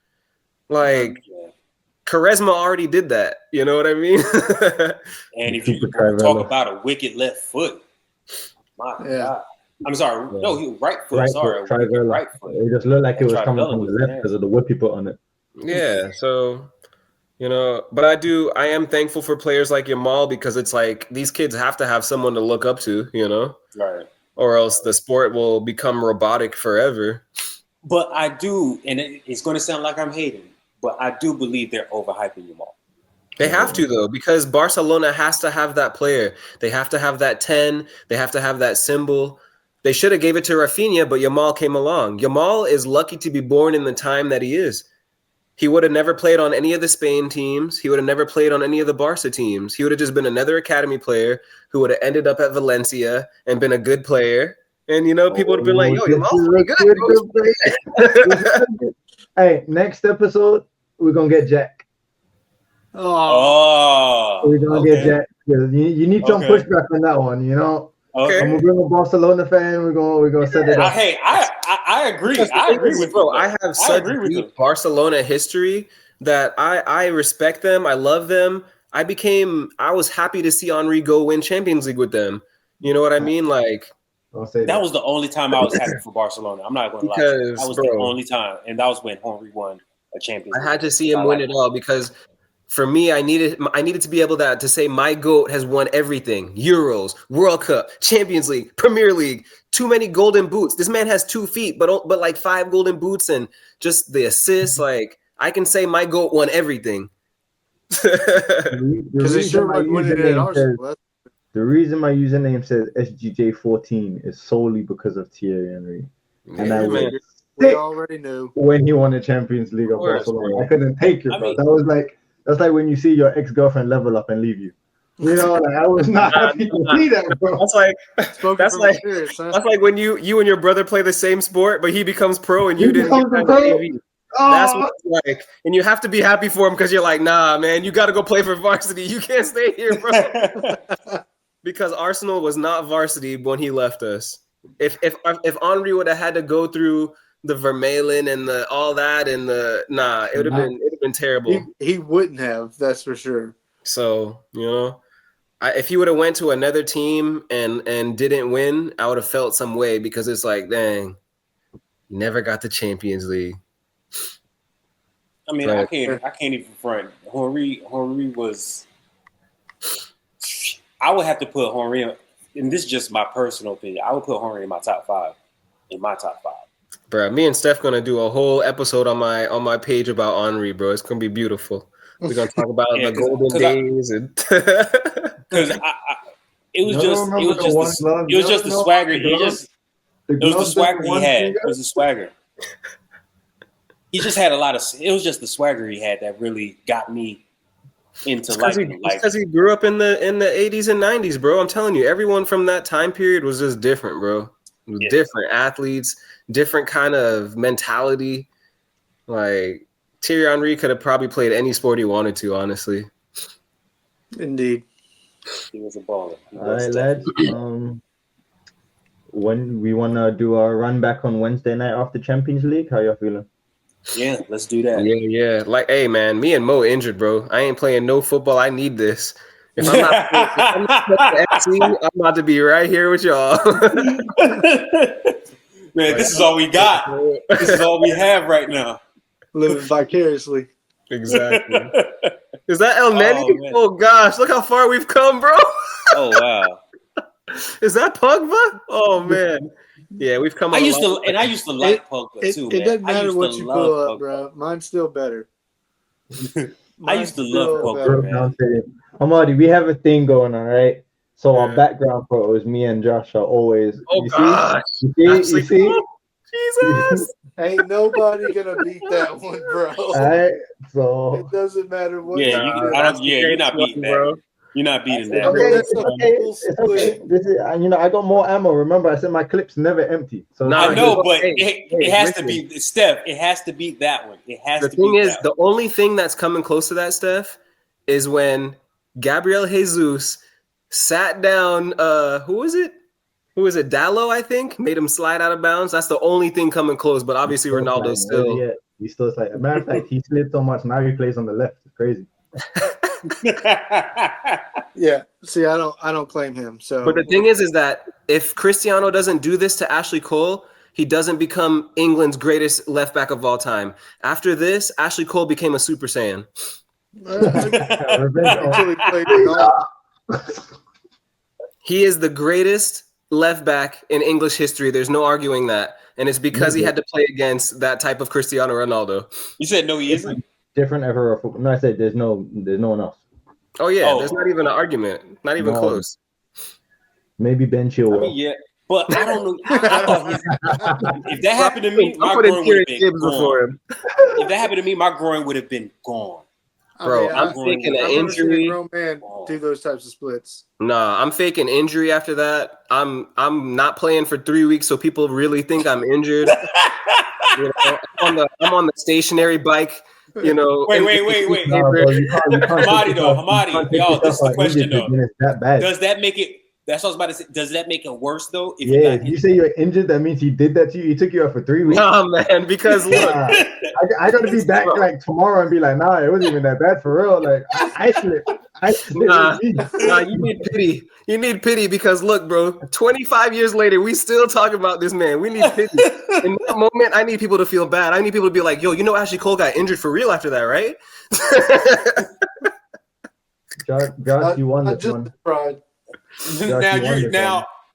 Like, Quaresma already did that. You know what I mean? And if you talk about a wicked left foot, my God. I'm sorry. No, he was right foot. Right foot. It just looked like it was coming from the left because of the whip he put on it. Yeah. So, but I am thankful for players like Yamal because it's like these kids have to have someone to look up to, Right. Or else the sport will become robotic forever. But I do, and it's going to sound like I'm hating, but I do believe they're overhyping Yamal. They have to, though, because Barcelona has to have that player. They have to have that 10. They have to have that symbol. They should have gave it to Rafinha, but Yamal came along. Yamal is lucky to be born in the time that he is. He would have never played on any of the Spain teams. He would have never played on any of the Barca teams. He would have just been another academy player who would have ended up at Valencia and been a good player. And, people would have been like, yo, Yamal's pretty good. Hey, next episode, we're going to get Jack. Oh. We're going to get Jack. You need some pushback on that one, Okay. I'm gonna bring a Barcelona fan. We're gonna set it up. Hey, I agree. I agree with bro. you. I have such deep Barcelona history that I respect them. I love them. I was happy to see Henry go win Champions League with them. You know what I mean? Like, that was the only time I was happy for Barcelona. I'm not going to lie. That was the only time, and that was when Henry won a Champions League. I had to see him win it all because for me, I needed to be able to say my GOAT has won everything: Euros, World Cup, Champions League, Premier League. Too many golden boots. This man has 2 feet, but like 5 golden boots and just the assists. Like I can say my GOAT won everything. Because he sure would win it at Arsenal. The reason my username says SGJ14 is solely because of Thierry Henry. And we already knew when he won the Champions League of Barcelona. I couldn't take it, bro. That's like when you see your ex-girlfriend level up and leave you. You know, like I was not happy to see that, bro. That's like when you and your brother play the same sport, but he becomes pro and you didn't get TV. That's what it's like. And you have to be happy for him because you're like, nah, man, you got to go play for varsity. You can't stay here, bro. Because Arsenal was not varsity when he left us. If Henry would have had to go through the Vermaelen and all that and it would have been terrible. He wouldn't have, that's for sure. So, you know, if he would have went to another team and didn't win, I would have felt some way because it's like, dang, never got the Champions League. I mean, I can't even front. Henry was. I would have to put Henry, and this is just my personal opinion. I would put Henry in my top 5. Bro, me and Steph gonna do a whole episode on my page about Henry, bro. It's gonna be beautiful. We're gonna talk about the golden days and because it was just the swagger. It was the swagger he had. It was the swagger. He just had a lot of. It was just the swagger he had that really got me into liking him. Because he grew up in the 80s and 90s, bro. I'm telling you, everyone from that time period was just different, bro. It was different athletes, different kind of mentality. Like Thierry Henry could have probably played any sport he wanted to, honestly. Indeed. He was a baller. All right, lads. When we want to do our run back on Wednesday night after Champions League, how y'all feeling? Yeah, let's do that. Yeah. Like, hey, man, me and Mo injured, bro. I ain't playing no football. I need this. If I'm not playing FC, I'm about to be right here with y'all. Man, this is all we got. This is all we have right now. Living vicariously. Exactly. Is that El Neni? Oh, gosh. Look how far we've come, bro. Oh, wow. Is that Pogba? Oh, man. Yeah, we've come. I used to like Pogba too. It doesn't matter what you pull up, bro. Mine's still better. I used to love Pogba, man. Hamadi, we have a thing going on, right? So our background photos, me and Josh are always. Oh gosh! You see? Jesus! Ain't nobody gonna beat that one, bro. All right, so it doesn't matter what. Yeah, you're not beating that, bro. You're not beating that. Okay. This is, I got more ammo. Remember, I said my clip's never empty. So I know, but it has to be Steph. It has to beat that one. It has to. The thing is, the only thing that's coming close to that, Steph, is when Gabriel Jesus sat down. Who was it? Dallo, I think, made him slide out of bounds. That's the only thing coming close. But obviously, Ronaldo's still. Yeah, he's still like. As a matter of fact, he slid so much now he plays on the left. It's crazy. Yeah. See, I don't claim him. So, but the thing is that if Cristiano doesn't do this to Ashley Cole, he doesn't become England's greatest left back of all time. After this, Ashley Cole became a Super Saiyan. He is the greatest left back in English history. There's no arguing that, and it's because he had to play against that type of Cristiano Ronaldo. You said no, he isn't. Different era of football. No, I said there's no one else. Oh yeah, there's not even an argument. Not even close. Maybe Ben Chilwell. I mean, yeah, but I don't know. If that happened to me, my groin would have been gone. If that happened to me, my groin would have been gone. Bro, I'm faking an injury. Grown man do those types of splits. Nah, I'm faking injury after that. I'm not playing for 3 weeks, so people really think I'm injured. I'm on the stationary bike. Wait. Hamadi, y'all, this is the question though. Does that make it That's what I was about to say. Does that make it worse though? If Yeah, if you say you're injured, that means he did that to you. He took you out for 3 weeks. Nah, man, because look, I gotta be back like tomorrow and be like, nah, it wasn't even that bad for real. Like I slipped. nah, you need pity. You need pity because look, bro, 25 years later, we still talking about this man. We need pity. In that moment, I need people to feel bad. I need people to be like, yo, you know Ashley Cole got injured for real after that, right? Josh, you won this one. Pride.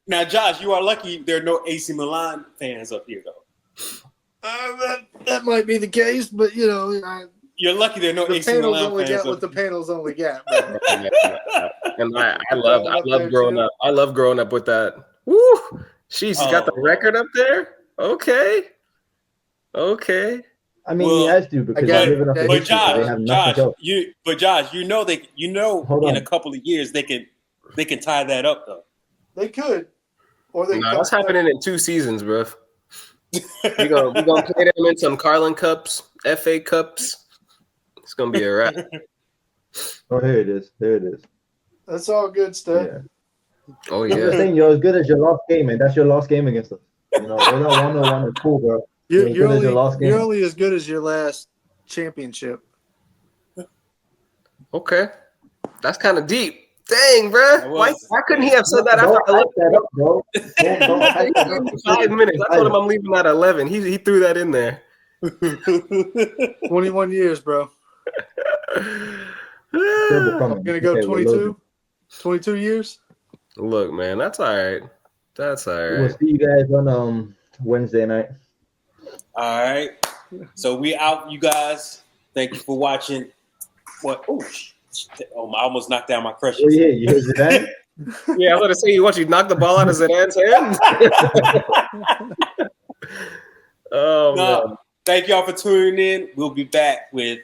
Now, Josh, you are lucky there are no AC Milan fans up here, though. That might be the case, but you know, you're lucky there are no the AC panels Milan only fans. get what the panels only get. And I love growing up. I love growing up with that. Woo! She's got the record up there. Okay. I mean, he has to because they're living off the history, so they have nothing else. Josh, in a couple of years they can tie that up though. They could, or they. No, that's happening in 2 seasons, bro. We're gonna play them in some Carling Cups, FA Cups. It's gonna be a wrap. Oh, here it is. That's all good stuff. Yeah. Oh I'm just yeah. saying, you're as good as your last game, and that's your last game against us. You know, we're not 1-1 or 2, bro. You're only as good as your last championship. Okay, that's kind of deep. Dang, bro. Why couldn't he have said that after 11? That up, bro. Don't hype that up. 5 minutes. I told him I'm leaving at 11. He threw that in there. 21 years, bro. I'm gonna go 22. 22 years. Look, man, that's all right. We'll see you guys on Wednesday night. All right. So we out, you guys. Thank you for watching. What? Oh, I almost knocked down my crushes. Oh, yeah, you heard Zidane? Yeah, I was going to say, you knock the ball out of Zidane's hand? Oh, man. Thank y'all for tuning in. We'll be back with